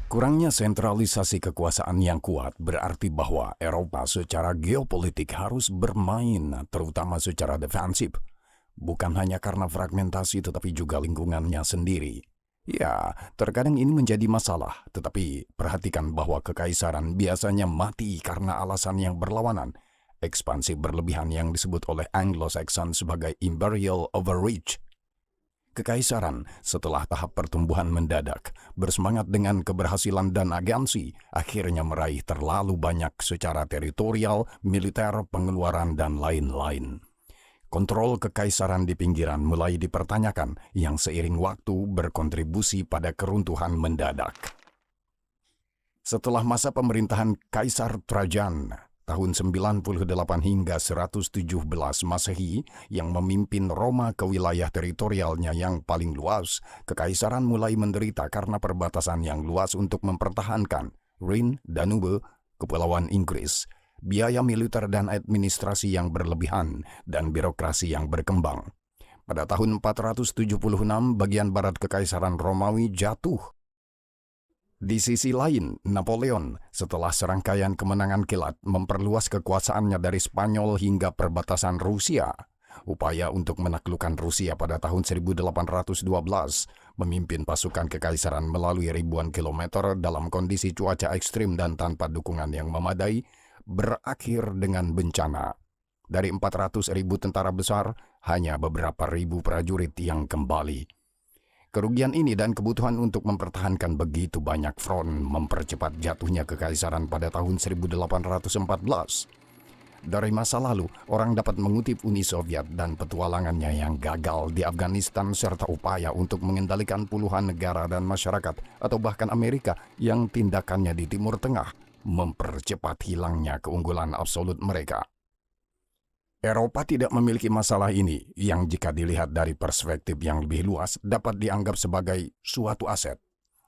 Kurangnya sentralisasi kekuasaan yang kuat berarti bahwa Eropa secara geopolitik harus bermain, terutama secara defensif, bukan hanya karena fragmentasi tetapi juga lingkungannya sendiri. Ya, terkadang ini menjadi masalah, tetapi perhatikan bahwa kekaisaran biasanya mati karena alasan yang berlawanan. Ekspansi berlebihan yang disebut oleh Anglo-Saxon sebagai imperial overreach. Kekaisaran setelah tahap pertumbuhan mendadak, bersemangat dengan keberhasilan dan agensi, akhirnya meraih terlalu banyak secara teritorial, militer, pengeluaran, dan lain-lain. Kontrol kekaisaran di pinggiran mulai dipertanyakan yang seiring waktu berkontribusi pada keruntuhan mendadak. Setelah masa pemerintahan Kaisar Trajan tahun 98 hingga 117 Masehi yang memimpin Roma ke wilayah teritorialnya yang paling luas, kekaisaran mulai menderita karena perbatasan yang luas untuk mempertahankan Rhin, Danube, Kepulauan Inggris, biaya militer dan administrasi yang berlebihan, dan birokrasi yang berkembang. Pada tahun 476, bagian barat Kekaisaran Romawi jatuh. Di sisi lain, Napoleon, setelah serangkaian kemenangan kilat, memperluas kekuasaannya dari Spanyol hingga perbatasan Rusia. Upaya untuk menaklukkan Rusia pada tahun 1812, memimpin pasukan kekaisaran melalui ribuan kilometer dalam kondisi cuaca ekstrim dan tanpa dukungan yang memadai, berakhir dengan bencana. Dari 400.000 tentara besar, hanya beberapa ribu prajurit yang kembali. Kerugian ini dan kebutuhan untuk mempertahankan begitu banyak front mempercepat jatuhnya kekaisaran pada tahun 1814. Dari masa lalu, orang dapat mengutip Uni Soviet dan petualangannya yang gagal di Afghanistan serta upaya untuk mengendalikan puluhan negara dan masyarakat atau bahkan Amerika yang tindakannya di Timur Tengah mempercepat hilangnya keunggulan absolut mereka. Eropa tidak memiliki masalah ini yang jika dilihat dari perspektif yang lebih luas dapat dianggap sebagai suatu aset.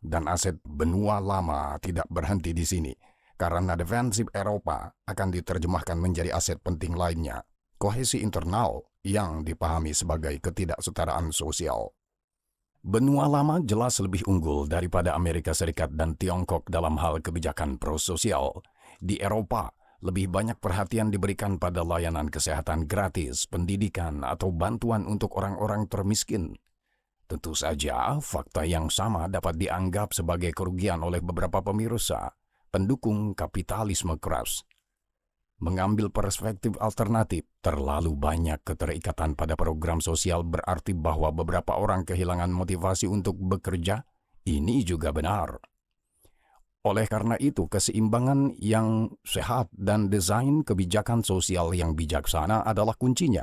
Dan aset benua lama tidak berhenti di sini, karena defensif Eropa akan diterjemahkan menjadi aset penting lainnya, kohesi internal yang dipahami sebagai ketidaksetaraan sosial. Benua lama jelas lebih unggul daripada Amerika Serikat dan Tiongkok dalam hal kebijakan prososial. Di Eropa, lebih banyak perhatian diberikan pada layanan kesehatan gratis, pendidikan, atau bantuan untuk orang-orang termiskin. Tentu saja, fakta yang sama dapat dianggap sebagai kerugian oleh beberapa pemirsa, pendukung kapitalisme keras. Mengambil perspektif alternatif, terlalu banyak keterikatan pada program sosial berarti bahwa beberapa orang kehilangan motivasi untuk bekerja. Ini juga benar. Oleh karena itu, keseimbangan yang sehat dan desain kebijakan sosial yang bijaksana adalah kuncinya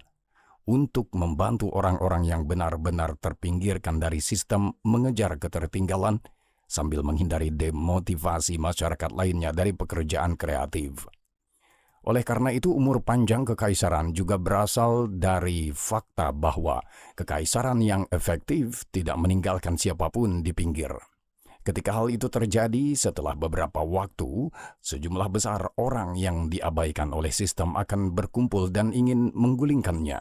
untuk membantu orang-orang yang benar-benar terpinggirkan dari sistem mengejar ketertinggalan sambil menghindari demotivasi masyarakat lainnya dari pekerjaan kreatif. Oleh karena itu, umur panjang kekaisaran juga berasal dari fakta bahwa kekaisaran yang efektif tidak meninggalkan siapapun di pinggir. Ketika hal itu terjadi setelah beberapa waktu, sejumlah besar orang yang diabaikan oleh sistem akan berkumpul dan ingin menggulingkannya.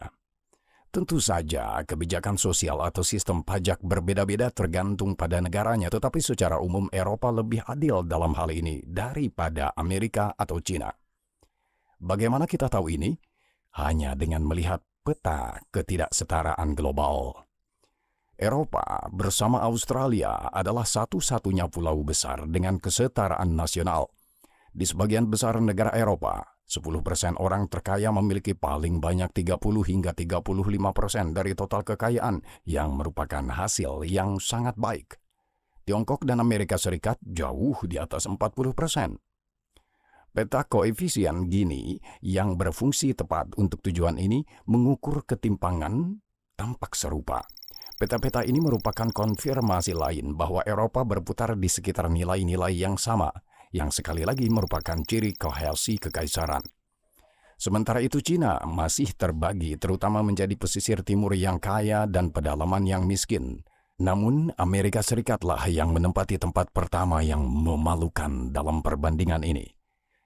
Tentu saja, kebijakan sosial atau sistem pajak berbeda-beda tergantung pada negaranya, tetapi secara umum Eropa lebih adil dalam hal ini daripada Amerika atau Cina. Bagaimana kita tahu ini? Hanya dengan melihat peta ketidaksetaraan global. Eropa bersama Australia adalah satu-satunya pulau besar dengan kesetaraan nasional. Di sebagian besar negara Eropa, 10% orang terkaya memiliki paling banyak 30 hingga 35% dari total kekayaan yang merupakan hasil yang sangat baik. Tiongkok dan Amerika Serikat jauh di atas 40%. Peta koefisien Gini yang berfungsi tepat untuk tujuan ini mengukur ketimpangan tampak serupa. Peta-peta ini merupakan konfirmasi lain bahwa Eropa berputar di sekitar nilai-nilai yang sama, yang sekali lagi merupakan ciri kohesi kekaisaran. Sementara itu Cina masih terbagi terutama menjadi pesisir timur yang kaya dan pedalaman yang miskin. Namun Amerika Serikatlah yang menempati tempat pertama yang memalukan dalam perbandingan ini.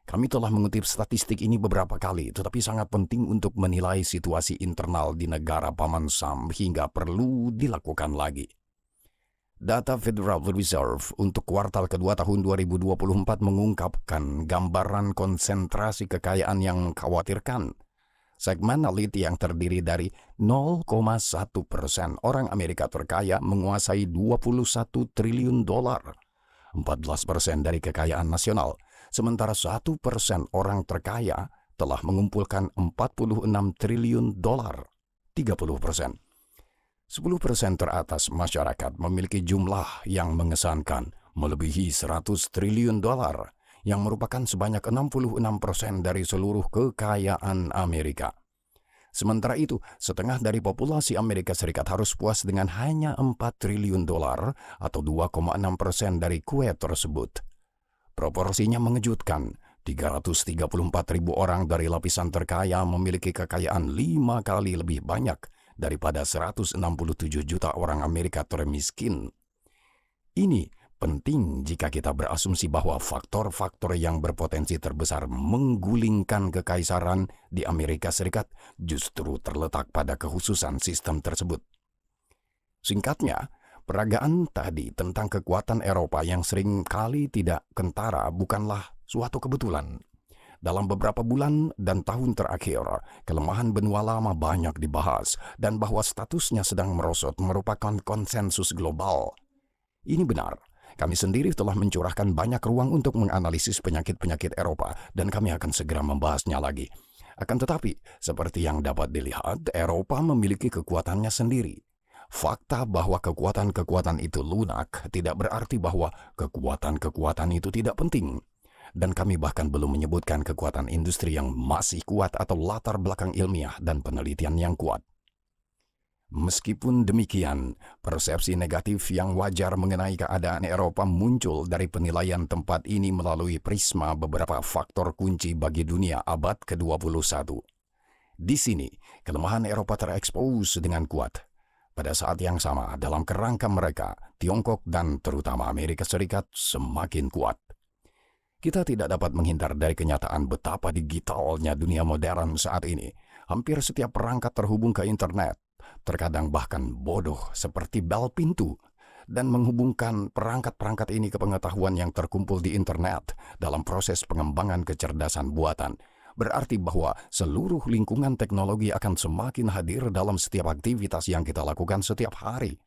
Kami telah mengutip statistik ini beberapa kali, tetapi sangat penting untuk menilai situasi internal di negara Paman Sam hingga perlu dilakukan lagi. Data Federal Reserve untuk kuartal kedua tahun 2024 mengungkapkan gambaran konsentrasi kekayaan yang mengkhawatirkan. Segmen elit yang terdiri dari 0,1% orang Amerika terkaya menguasai 21 triliun dolar, 14% dari kekayaan nasional. Sementara 1% orang terkaya telah mengumpulkan 46 triliun dolar, 30%. 10% teratas masyarakat memiliki jumlah yang mengesankan melebihi 100 triliun dolar, yang merupakan sebanyak 66% dari seluruh kekayaan Amerika. Sementara itu, setengah dari populasi Amerika Serikat harus puas dengan hanya 4 triliun dolar atau 2,6% dari kue tersebut. Proporsinya mengejutkan. 334 ribu orang dari lapisan terkaya memiliki kekayaan 5 kali lebih banyak daripada 167 juta orang Amerika termiskin. Ini penting jika kita berasumsi bahwa faktor-faktor yang berpotensi terbesar menggulingkan kekaisaran di Amerika Serikat justru terletak pada kekhususan sistem tersebut. Singkatnya, peragaan tadi tentang kekuatan Eropa yang sering kali tidak kentara bukanlah suatu kebetulan. Dalam beberapa bulan dan tahun terakhir, kelemahan benua lama banyak dibahas dan bahwa statusnya sedang merosot merupakan konsensus global. Ini benar. Kami sendiri telah mencurahkan banyak ruang untuk menganalisis penyakit-penyakit Eropa dan kami akan segera membahasnya lagi. Akan tetapi, seperti yang dapat dilihat, Eropa memiliki kekuatannya sendiri. Fakta bahwa kekuatan-kekuatan itu lunak tidak berarti bahwa kekuatan-kekuatan itu tidak penting. Dan kami bahkan belum menyebutkan kekuatan industri yang masih kuat atau latar belakang ilmiah dan penelitian yang kuat. Meskipun demikian, persepsi negatif yang wajar mengenai keadaan Eropa muncul dari penilaian tempat ini melalui prisma beberapa faktor kunci bagi dunia abad ke-21. Di sini, kelemahan Eropa terekspos dengan kuat. Pada saat yang sama, dalam kerangka mereka, Tiongkok dan terutama Amerika Serikat semakin kuat. Kita tidak dapat menghindar dari kenyataan betapa digitalnya dunia modern saat ini. Hampir setiap perangkat terhubung ke internet, terkadang bahkan bodoh seperti bel pintu, dan menghubungkan perangkat-perangkat ini ke pengetahuan yang terkumpul di internet dalam proses pengembangan kecerdasan buatan. Berarti bahwa seluruh lingkungan teknologi akan semakin hadir dalam setiap aktivitas yang kita lakukan setiap hari.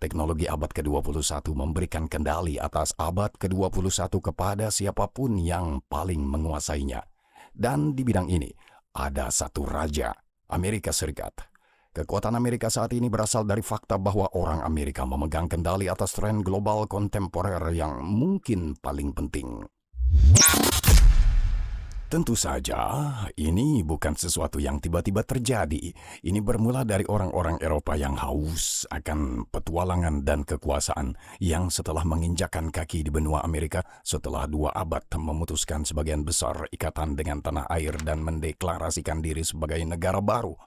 Teknologi abad ke-21 memberikan kendali atas abad ke-21 kepada siapapun yang paling menguasainya. Dan di bidang ini, ada satu raja, Amerika Serikat. Kekuatan Amerika saat ini berasal dari fakta bahwa orang Amerika memegang kendali atas tren global kontemporer yang mungkin paling penting. Tentu saja, ini bukan sesuatu yang tiba-tiba terjadi. Ini bermula dari orang-orang Eropa yang haus akan petualangan dan kekuasaan yang setelah menginjakkan kaki di benua Amerika setelah 2 abad memutuskan sebagian besar ikatan dengan tanah air dan mendeklarasikan diri sebagai negara baru.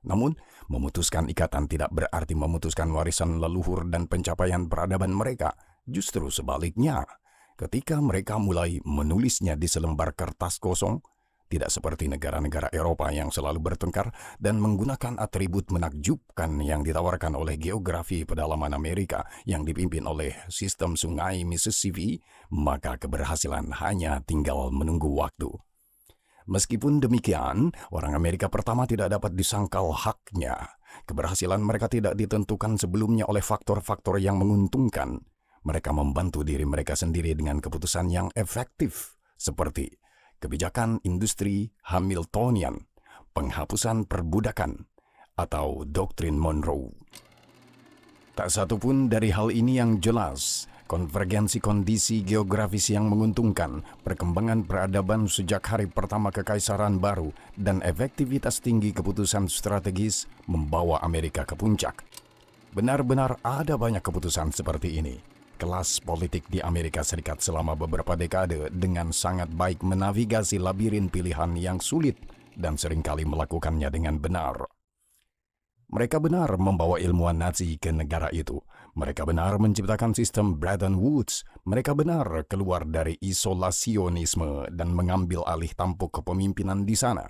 Namun, memutuskan ikatan tidak berarti memutuskan warisan leluhur dan pencapaian peradaban mereka. Justru sebaliknya. Ketika mereka mulai menulisnya di selembar kertas kosong, tidak seperti negara-negara Eropa yang selalu bertengkar dan menggunakan atribut menakjubkan yang ditawarkan oleh geografi pedalaman Amerika yang dipimpin oleh sistem sungai Mississippi, maka keberhasilan hanya tinggal menunggu waktu. Meskipun demikian, orang Amerika pertama tidak dapat disangkal haknya. Keberhasilan mereka tidak ditentukan sebelumnya oleh faktor-faktor yang menguntungkan. Mereka membantu diri mereka sendiri dengan keputusan yang efektif, seperti kebijakan industri Hamiltonian, penghapusan perbudakan, atau doktrin Monroe. Tak satu pun dari hal ini yang jelas. Konvergensi kondisi geografis yang menguntungkan, perkembangan peradaban sejak hari pertama kekaisaran baru, dan efektivitas tinggi keputusan strategis membawa Amerika ke puncak. Benar-benar ada banyak keputusan seperti ini. Kelas politik di Amerika Serikat selama beberapa dekade dengan sangat baik menavigasi labirin pilihan yang sulit dan seringkali melakukannya dengan benar. Mereka benar membawa ilmuwan Nazi ke negara itu. Mereka benar menciptakan sistem Bretton Woods. Mereka benar keluar dari isolasionisme dan mengambil alih tampuk kepemimpinan di sana.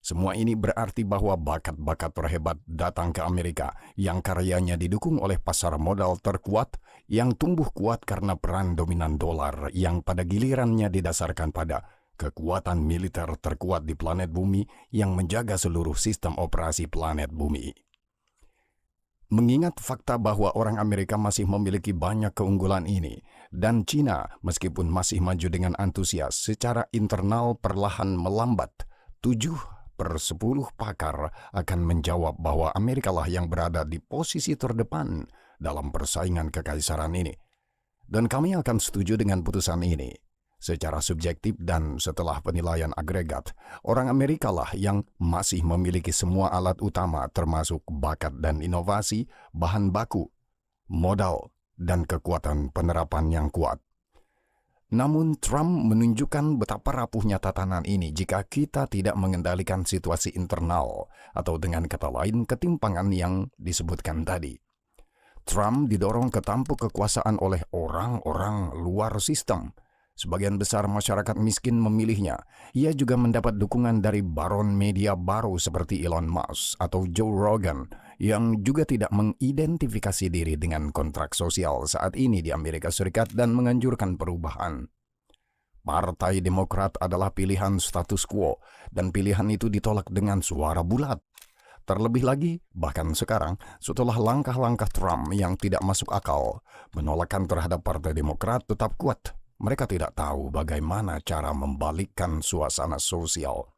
Semua ini berarti bahwa bakat-bakat terhebat datang ke Amerika yang karyanya didukung oleh pasar modal terkuat yang tumbuh kuat karena peran dominan dolar yang pada gilirannya didasarkan pada kekuatan militer terkuat di planet bumi yang menjaga seluruh sistem operasi planet bumi. Mengingat fakta bahwa orang Amerika masih memiliki banyak keunggulan ini, dan Cina meskipun masih maju dengan antusias secara internal perlahan melambat, 7/10 pakar akan menjawab bahwa Amerika lah yang berada di posisi terdepan dalam persaingan kekaisaran ini. Dan kami akan setuju dengan putusan ini. Secara subjektif dan setelah penilaian agregat, orang Amerika lah yang masih memiliki semua alat utama termasuk bakat dan inovasi, bahan baku, modal, dan kekuatan penerapan yang kuat. Namun Trump menunjukkan betapa rapuhnya tatanan ini jika kita tidak mengendalikan situasi internal atau dengan kata lain ketimpangan yang disebutkan tadi. Trump didorong ke tampuk kekuasaan oleh orang-orang luar sistem. Sebagian besar masyarakat miskin memilihnya. Ia juga mendapat dukungan dari baron media baru seperti Elon Musk atau Joe Rogan yang juga tidak mengidentifikasi diri dengan kontrak sosial saat ini di Amerika Serikat dan menganjurkan perubahan. Partai Demokrat adalah pilihan status quo dan pilihan itu ditolak dengan suara bulat. Terlebih lagi, bahkan sekarang, setelah langkah-langkah Trump yang tidak masuk akal, penolakan terhadap Partai Demokrat tetap kuat. Mereka tidak tahu bagaimana cara membalikkan suasana sosial.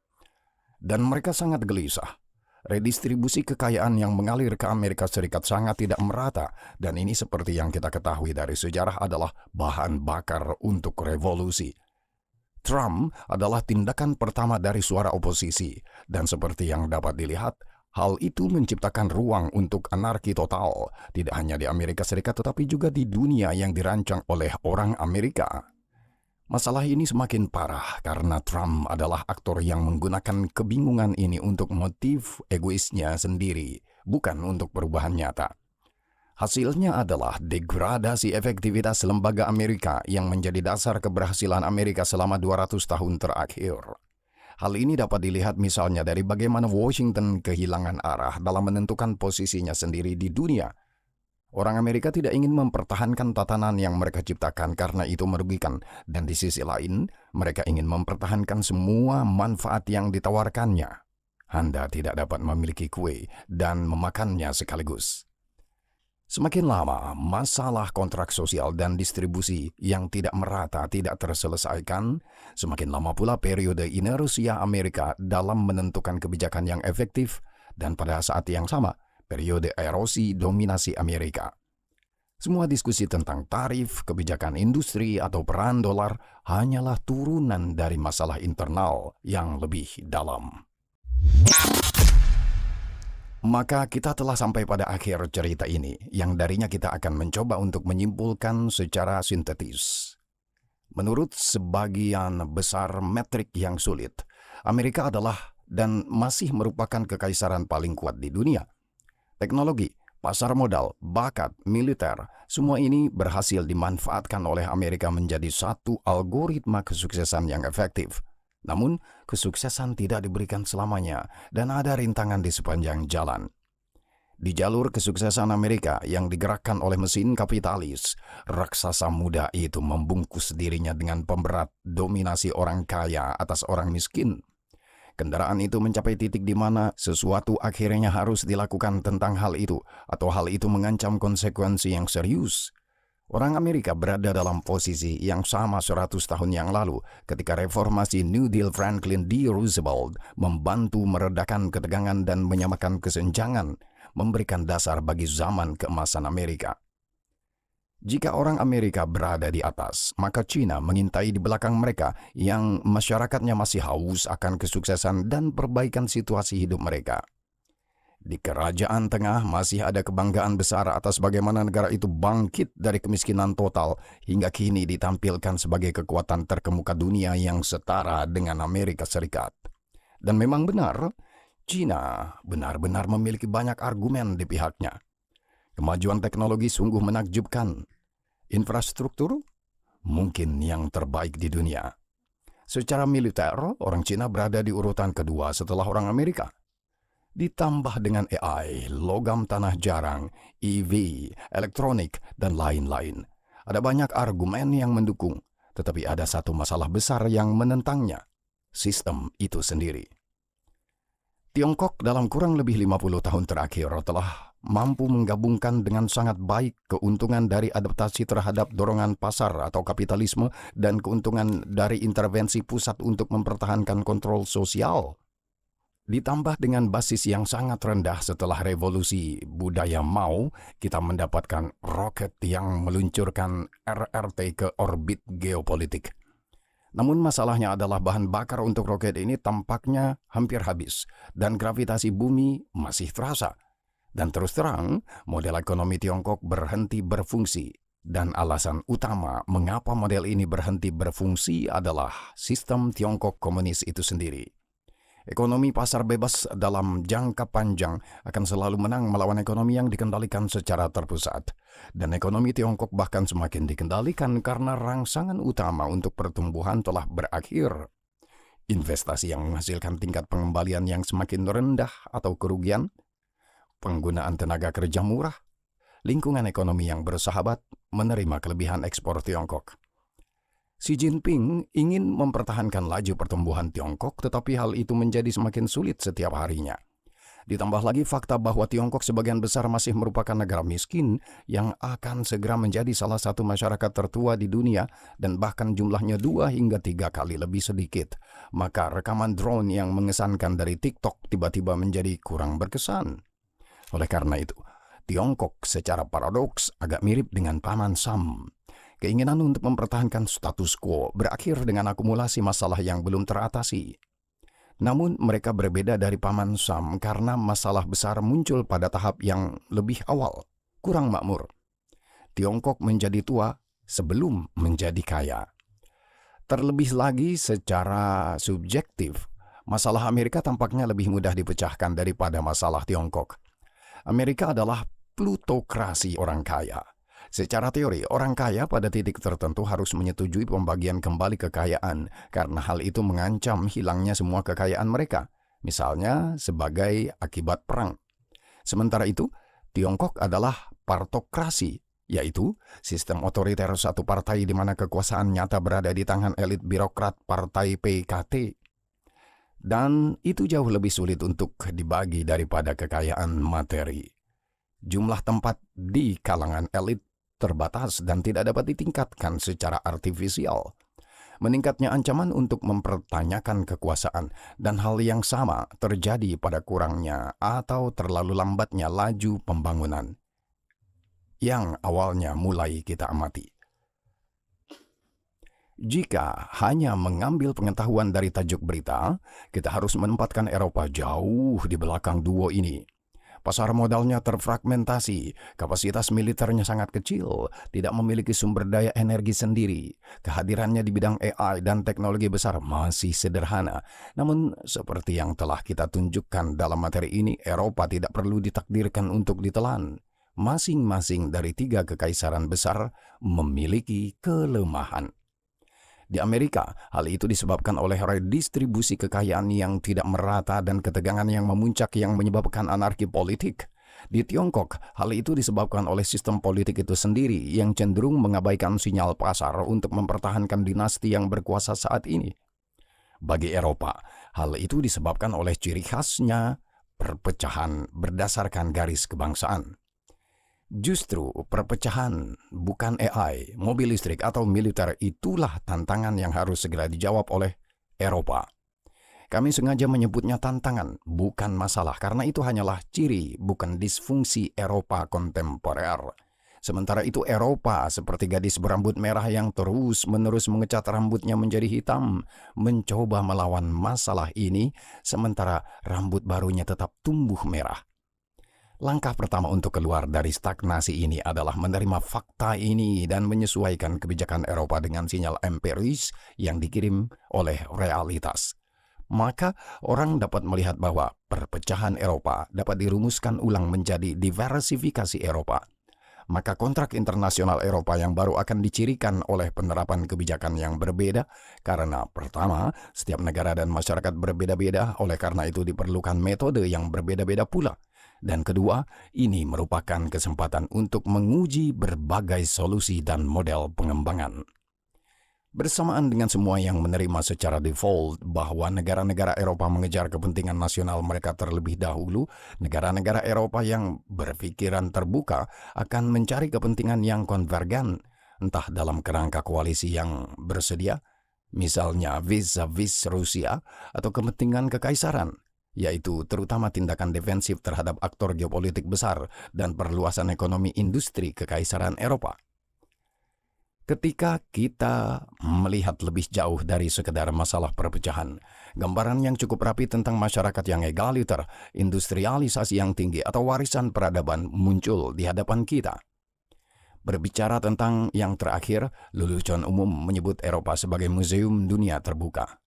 Dan mereka sangat gelisah. Redistribusi kekayaan yang mengalir ke Amerika Serikat sangat tidak merata, dan ini seperti yang kita ketahui dari sejarah adalah bahan bakar untuk revolusi. Trump adalah tindakan pertama dari suara oposisi, dan seperti yang dapat dilihat, hal itu menciptakan ruang untuk anarki total, tidak hanya di Amerika Serikat tetapi juga di dunia yang dirancang oleh orang Amerika. Masalah ini semakin parah karena Trump adalah aktor yang menggunakan kebingungan ini untuk motif egoisnya sendiri, bukan untuk perubahan nyata. Hasilnya adalah degradasi efektivitas lembaga Amerika yang menjadi dasar keberhasilan Amerika selama 200 tahun terakhir. Hal ini dapat dilihat misalnya dari bagaimana Washington kehilangan arah dalam menentukan posisinya sendiri di dunia. Orang Amerika tidak ingin mempertahankan tatanan yang mereka ciptakan karena itu merugikan, dan di sisi lain, mereka ingin mempertahankan semua manfaat yang ditawarkannya. Anda tidak dapat memiliki kue dan memakannya sekaligus. Semakin lama, masalah kontrak sosial dan distribusi yang tidak merata tidak terselesaikan, semakin lama pula periode inersia Amerika dalam menentukan kebijakan yang efektif, dan pada saat yang sama, periode erosi dominasi Amerika. Semua diskusi tentang tarif, kebijakan industri, atau peran dolar hanyalah turunan dari masalah internal yang lebih dalam. Maka kita telah sampai pada akhir cerita ini, yang darinya kita akan mencoba untuk menyimpulkan secara sintetis. Menurut sebagian besar metrik yang sulit, Amerika adalah dan masih merupakan kekaisaran paling kuat di dunia. Teknologi, pasar modal, bakat, militer, semua ini berhasil dimanfaatkan oleh Amerika menjadi satu algoritma kesuksesan yang efektif. Namun, kesuksesan tidak diberikan selamanya dan ada rintangan di sepanjang jalan. Di jalur kesuksesan Amerika yang digerakkan oleh mesin kapitalis, raksasa muda itu membungkus dirinya dengan pemberat dominasi orang kaya atas orang miskin. Kendaraan itu mencapai titik di mana sesuatu akhirnya harus dilakukan tentang hal itu, atau hal itu mengancam konsekuensi yang serius. Orang Amerika berada dalam posisi yang sama 100 tahun yang lalu ketika reformasi New Deal Franklin D. Roosevelt membantu meredakan ketegangan dan menyamakan kesenjangan, memberikan dasar bagi zaman keemasan Amerika. Jika orang Amerika berada di atas, maka China mengintai di belakang mereka yang masyarakatnya masih haus akan kesuksesan dan perbaikan situasi hidup mereka. Di kerajaan tengah masih ada kebanggaan besar atas bagaimana negara itu bangkit dari kemiskinan total hingga kini ditampilkan sebagai kekuatan terkemuka dunia yang setara dengan Amerika Serikat. Dan memang benar, China benar-benar memiliki banyak argumen di pihaknya. Kemajuan teknologi sungguh menakjubkan. Infrastruktur mungkin yang terbaik di dunia. Secara militer, orang Cina berada di urutan kedua setelah orang Amerika. Ditambah dengan AI, logam tanah jarang, EV, elektronik, dan lain-lain. Ada banyak argumen yang mendukung, tetapi ada satu masalah besar yang menentangnya, sistem itu sendiri. Tiongkok dalam kurang lebih 50 tahun terakhir telah mampu menggabungkan dengan sangat baik keuntungan dari adaptasi terhadap dorongan pasar atau kapitalisme dan keuntungan dari intervensi pusat untuk mempertahankan kontrol sosial. Ditambah dengan basis yang sangat rendah setelah revolusi budaya Mao, kita mendapatkan roket yang meluncurkan RRT ke orbit geopolitik. Namun masalahnya adalah bahan bakar untuk roket ini tampaknya hampir habis dan gravitasi bumi masih terasa. Dan terus terang, model ekonomi Tiongkok berhenti berfungsi. Dan alasan utama mengapa model ini berhenti berfungsi adalah sistem Tiongkok komunis itu sendiri. Ekonomi pasar bebas dalam jangka panjang akan selalu menang melawan ekonomi yang dikendalikan secara terpusat. Dan ekonomi Tiongkok bahkan semakin dikendalikan karena rangsangan utama untuk pertumbuhan telah berakhir. Investasi yang menghasilkan tingkat pengembalian yang semakin rendah atau kerugian, penggunaan tenaga kerja murah, lingkungan ekonomi yang bersahabat menerima kelebihan ekspor Tiongkok. Xi Jinping ingin mempertahankan laju pertumbuhan Tiongkok, tetapi hal itu menjadi semakin sulit setiap harinya. Ditambah lagi fakta bahwa Tiongkok sebagian besar masih merupakan negara miskin yang akan segera menjadi salah satu masyarakat tertua di dunia dan bahkan jumlahnya 2 hingga 3 kali lebih sedikit. Maka rekaman drone yang mengesankan dari TikTok tiba-tiba menjadi kurang berkesan. Oleh karena itu, Tiongkok secara paradoks agak mirip dengan Paman Sam. Keinginan untuk mempertahankan status quo berakhir dengan akumulasi masalah yang belum teratasi. Namun mereka berbeda dari Paman Sam karena masalah besar muncul pada tahap yang lebih awal, kurang makmur. Tiongkok menjadi tua sebelum menjadi kaya. Terlebih lagi secara subjektif, masalah Amerika tampaknya lebih mudah dipecahkan daripada masalah Tiongkok. Amerika adalah plutokrasi orang kaya. Secara teori, orang kaya pada titik tertentu harus menyetujui pembagian kembali kekayaan karena hal itu mengancam hilangnya semua kekayaan mereka, misalnya sebagai akibat perang. Sementara itu, Tiongkok adalah partokrasi, yaitu sistem otoriter satu partai di mana kekuasaan nyata berada di tangan elit birokrat partai PKT. Dan itu jauh lebih sulit untuk dibagi daripada kekayaan materi. Jumlah tempat di kalangan elit terbatas dan tidak dapat ditingkatkan secara artifisial. Meningkatnya ancaman untuk mempertanyakan kekuasaan dan hal yang sama terjadi pada kurangnya atau terlalu lambatnya laju pembangunan yang awalnya mulai kita amati. Jika hanya mengambil pengetahuan dari tajuk berita, kita harus menempatkan Eropa jauh di belakang duo ini. Pasar modalnya terfragmentasi, kapasitas militernya sangat kecil, tidak memiliki sumber daya energi sendiri. Kehadirannya di bidang AI dan teknologi besar masih sederhana. Namun, seperti yang telah kita tunjukkan dalam materi ini, Eropa tidak perlu ditakdirkan untuk ditelan. Masing-masing dari 3 kekaisaran besar memiliki kelemahan. Di Amerika, hal itu disebabkan oleh redistribusi kekayaan yang tidak merata dan ketegangan yang memuncak yang menyebabkan anarki politik. Di Tiongkok, hal itu disebabkan oleh sistem politik itu sendiri yang cenderung mengabaikan sinyal pasar untuk mempertahankan dinasti yang berkuasa saat ini. Bagi Eropa, hal itu disebabkan oleh ciri khasnya perpecahan berdasarkan garis kebangsaan. Justru perpecahan, bukan AI, mobil listrik atau militer itulah tantangan yang harus segera dijawab oleh Eropa. Kami sengaja menyebutnya tantangan, bukan masalah, karena itu hanyalah ciri, bukan disfungsi Eropa kontemporer. Sementara itu Eropa seperti gadis berambut merah yang terus-menerus mengecat rambutnya menjadi hitam, mencoba melawan masalah ini, sementara rambut barunya tetap tumbuh merah. Langkah pertama untuk keluar dari stagnasi ini adalah menerima fakta ini dan menyesuaikan kebijakan Eropa dengan sinyal empiris yang dikirim oleh realitas. Maka orang dapat melihat bahwa perpecahan Eropa dapat dirumuskan ulang menjadi diversifikasi Eropa. Maka kontrak internasional Eropa yang baru akan dicirikan oleh penerapan kebijakan yang berbeda karena pertama, setiap negara dan masyarakat berbeda-beda, oleh karena itu diperlukan metode yang berbeda-beda pula. Dan kedua, ini merupakan kesempatan untuk menguji berbagai solusi dan model pengembangan. Bersamaan dengan semua yang menerima secara default bahwa negara-negara Eropa mengejar kepentingan nasional mereka terlebih dahulu, negara-negara Eropa yang berpikiran terbuka akan mencari kepentingan yang konvergen, entah dalam kerangka koalisi yang bersedia, misalnya vis-a-vis Rusia, atau kepentingan kekaisaran, yaitu terutama tindakan defensif terhadap aktor geopolitik besar dan perluasan ekonomi industri kekaisaran Eropa. Ketika kita melihat lebih jauh dari sekedar masalah perpecahan, gambaran yang cukup rapi tentang masyarakat yang egaliter, industrialisasi yang tinggi, atau warisan peradaban muncul di hadapan kita. Berbicara tentang yang terakhir, lelucon umum menyebut Eropa sebagai museum dunia terbuka.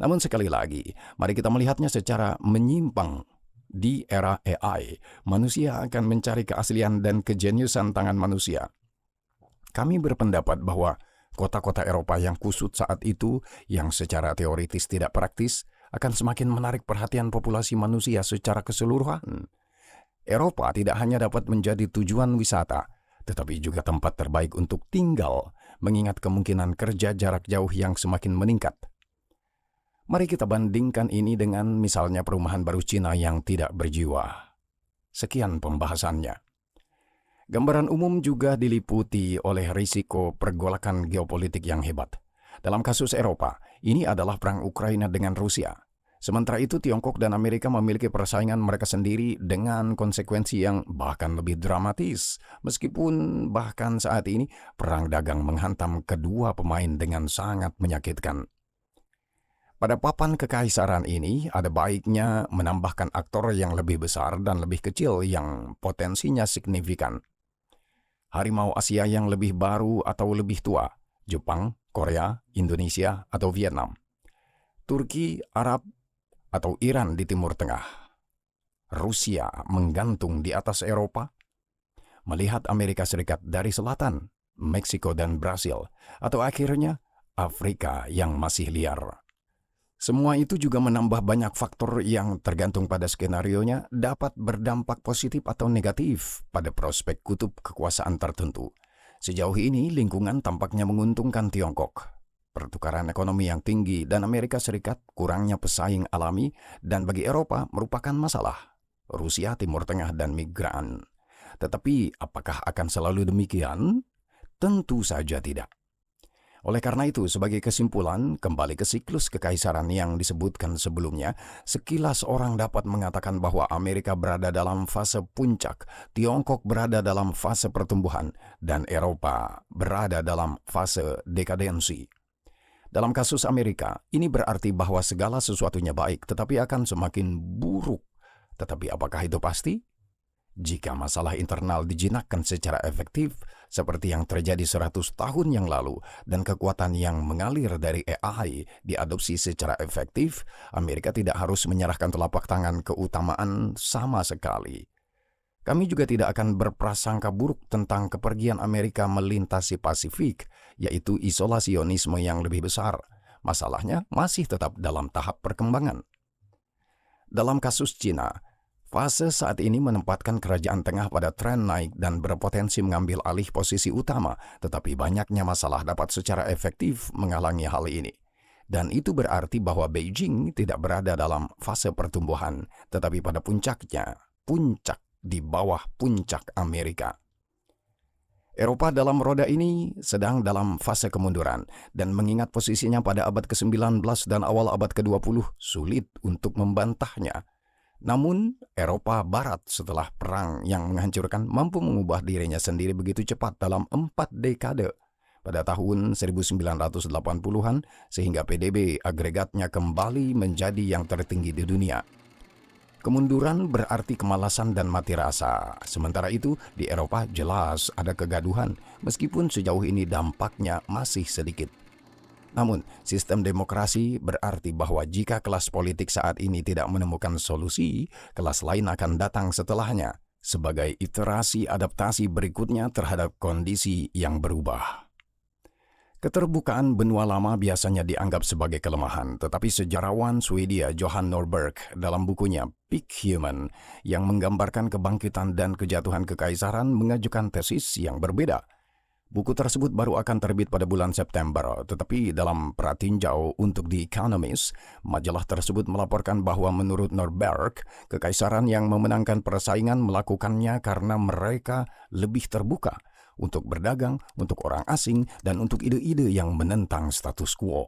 Namun sekali lagi, mari kita melihatnya secara menyimpang. Di era AI, manusia akan mencari keaslian dan kejeniusan tangan manusia. Kami berpendapat bahwa kota-kota Eropa yang kusut saat itu, yang secara teoritis tidak praktis, akan semakin menarik perhatian populasi manusia secara keseluruhan. Eropa tidak hanya dapat menjadi tujuan wisata, tetapi juga tempat terbaik untuk tinggal, mengingat kemungkinan kerja jarak jauh yang semakin meningkat. Mari kita bandingkan ini dengan misalnya perumahan baru Cina yang tidak berjiwa. Sekian pembahasannya. Gambaran umum juga diliputi oleh risiko pergolakan geopolitik yang hebat. Dalam kasus Eropa, ini adalah perang Ukraina dengan Rusia. Sementara itu, Tiongkok dan Amerika memiliki persaingan mereka sendiri dengan konsekuensi yang bahkan lebih dramatis. Meskipun bahkan saat ini, perang dagang menghantam kedua pemain dengan sangat menyakitkan. Pada papan kekaisaran ini, ada baiknya menambahkan aktor yang lebih besar dan lebih kecil yang potensinya signifikan. Harimau Asia yang lebih baru atau lebih tua, Jepang, Korea, Indonesia, atau Vietnam. Turki, Arab, atau Iran di Timur Tengah. Rusia menggantung di atas Eropa. Melihat Amerika Serikat dari selatan, Meksiko dan Brasil, atau akhirnya Afrika yang masih liar. Semua itu juga menambah banyak faktor yang tergantung pada skenarionya dapat berdampak positif atau negatif pada prospek kutub kekuasaan tertentu. Sejauh ini lingkungan tampaknya menguntungkan Tiongkok. Pertukaran ekonomi yang tinggi dan Amerika Serikat kurangnya pesaing alami dan bagi Eropa merupakan masalah. Rusia, Timur Tengah, dan migran. Tetapi apakah akan selalu demikian? Tentu saja tidak. Oleh karena itu, sebagai kesimpulan, kembali ke siklus kekaisaran yang disebutkan sebelumnya, sekilas orang dapat mengatakan bahwa Amerika berada dalam fase puncak, Tiongkok berada dalam fase pertumbuhan, dan Eropa berada dalam fase dekadensi. Dalam kasus Amerika, ini berarti bahwa segala sesuatunya baik, tetapi akan semakin buruk. Tetapi apakah itu pasti? Jika masalah internal dijinakkan secara efektif, seperti yang terjadi 100 tahun yang lalu, dan kekuatan yang mengalir dari AI diadopsi secara efektif, Amerika tidak harus menyerahkan telapak tangan keutamaan sama sekali. Kami juga tidak akan berprasangka buruk tentang kepergian Amerika melintasi Pasifik, yaitu isolasionisme yang lebih besar. Masalahnya masih tetap dalam tahap perkembangan. Dalam kasus Cina, fase saat ini menempatkan kerajaan tengah pada tren naik dan berpotensi mengambil alih posisi utama, tetapi banyaknya masalah dapat secara efektif menghalangi hal ini. Dan itu berarti bahwa Beijing tidak berada dalam fase pertumbuhan, tetapi pada puncaknya, puncak di bawah puncak Amerika. Eropa dalam roda ini sedang dalam fase kemunduran, dan mengingat posisinya pada abad ke-19 dan awal abad ke-20, sulit untuk membantahnya. Namun, Eropa Barat setelah perang yang menghancurkan mampu mengubah dirinya sendiri begitu cepat dalam 4 dekade. Pada tahun 1980-an, sehingga PDB agregatnya kembali menjadi yang tertinggi di dunia. Kemunduran berarti kemalasan dan mati rasa. Sementara itu, di Eropa jelas ada kegaduhan, meskipun sejauh ini dampaknya masih sedikit. Namun, sistem demokrasi berarti bahwa jika kelas politik saat ini tidak menemukan solusi, kelas lain akan datang setelahnya sebagai iterasi adaptasi berikutnya terhadap kondisi yang berubah. Keterbukaan benua lama biasanya dianggap sebagai kelemahan, tetapi sejarawan Swedia Johan Norberg dalam bukunya Peak Human yang menggambarkan kebangkitan dan kejatuhan kekaisaran mengajukan tesis yang berbeda. Buku tersebut baru akan terbit pada bulan September, tetapi dalam pratinjau untuk The Economist, majalah tersebut melaporkan bahwa menurut Norberg, kekaisaran yang memenangkan persaingan melakukannya karena mereka lebih terbuka untuk berdagang, untuk orang asing, dan untuk ide-ide yang menentang status quo.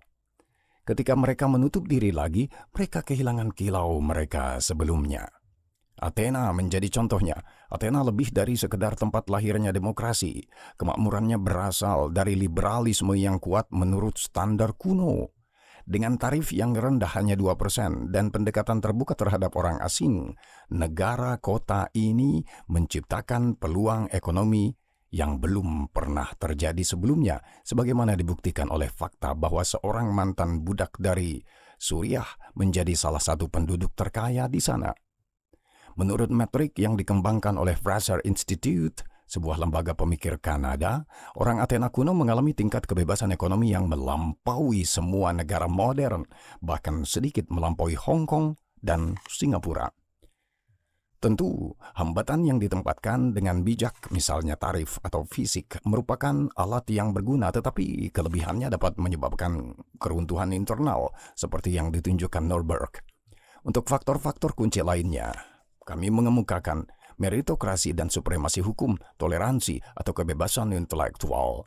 Ketika mereka menutup diri lagi, mereka kehilangan kilau mereka sebelumnya. Athena menjadi contohnya. Athena lebih dari sekedar tempat lahirnya demokrasi. Kemakmurannya berasal dari liberalisme yang kuat menurut standar kuno. Dengan tarif yang rendah hanya 2% dan pendekatan terbuka terhadap orang asing, negara kota ini menciptakan peluang ekonomi yang belum pernah terjadi sebelumnya, sebagaimana dibuktikan oleh fakta bahwa seorang mantan budak dari Suriah menjadi salah satu penduduk terkaya di sana. Menurut metrik yang dikembangkan oleh Fraser Institute, sebuah lembaga pemikir Kanada, orang Athena kuno mengalami tingkat kebebasan ekonomi yang melampaui semua negara modern, bahkan sedikit melampaui Hong Kong dan Singapura. Tentu, hambatan yang ditempatkan dengan bijak, misalnya tarif atau fisik, merupakan alat yang berguna, tetapi kelebihannya dapat menyebabkan keruntuhan internal, seperti yang ditunjukkan Norberg. Untuk faktor-faktor kunci lainnya, kami mengemukakan meritokrasi dan supremasi hukum, toleransi, atau kebebasan intelektual.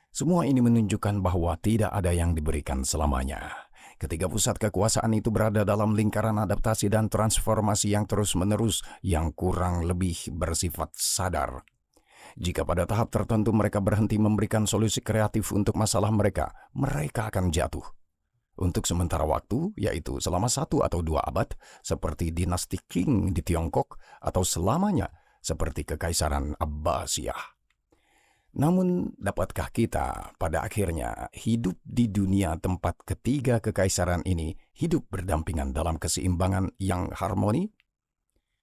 Semua ini menunjukkan bahwa tidak ada yang diberikan selamanya. Ketiga pusat kekuasaan itu berada dalam lingkaran adaptasi dan transformasi yang terus-menerus yang kurang lebih bersifat sadar. Jika pada tahap tertentu mereka berhenti memberikan solusi kreatif untuk masalah mereka, mereka akan jatuh. Untuk sementara waktu, yaitu selama 1 atau 2 abad, seperti dinasti Qing di Tiongkok, atau selamanya, seperti Kekaisaran Abbasiyah. Namun, dapatkah kita pada akhirnya hidup di dunia tempat ketiga kekaisaran ini hidup berdampingan dalam keseimbangan yang harmoni?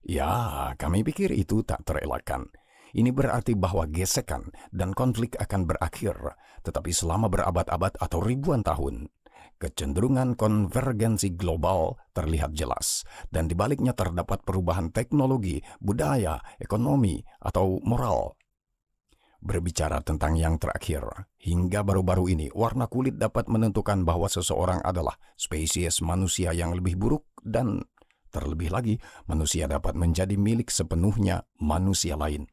Ya, kami pikir itu tak terelakkan. Ini berarti bahwa gesekan dan konflik akan berakhir, tetapi selama berabad-abad atau ribuan tahun, kecenderungan konvergensi global terlihat jelas, dan di baliknya terdapat perubahan teknologi, budaya, ekonomi, atau moral. Berbicara tentang yang terakhir, hingga baru-baru ini, warna kulit dapat menentukan bahwa seseorang adalah spesies manusia yang lebih buruk, dan terlebih lagi, manusia dapat menjadi milik sepenuhnya manusia lain.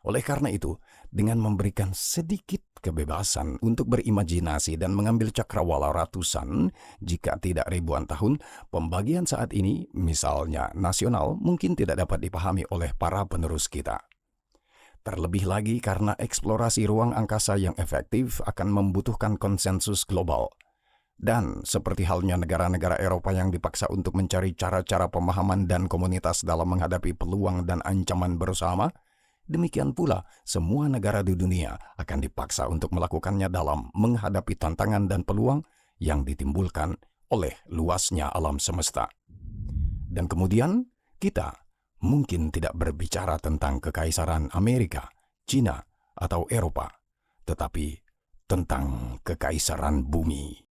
Oleh karena itu, dengan memberikan sedikit kebebasan untuk berimajinasi dan mengambil cakrawala ratusan, jika tidak ribuan tahun, pembagian saat ini, misalnya nasional, mungkin tidak dapat dipahami oleh para penerus kita. Terlebih lagi karena eksplorasi ruang angkasa yang efektif akan membutuhkan konsensus global. Dan seperti halnya negara-negara Eropa yang dipaksa untuk mencari cara-cara pemahaman dan komunitas dalam menghadapi peluang dan ancaman bersama, demikian pula semua negara di dunia akan dipaksa untuk melakukannya dalam menghadapi tantangan dan peluang yang ditimbulkan oleh luasnya alam semesta. Dan kemudian kita mungkin tidak berbicara tentang Kekaisaran Amerika, Cina, atau Eropa, tetapi tentang Kekaisaran Bumi.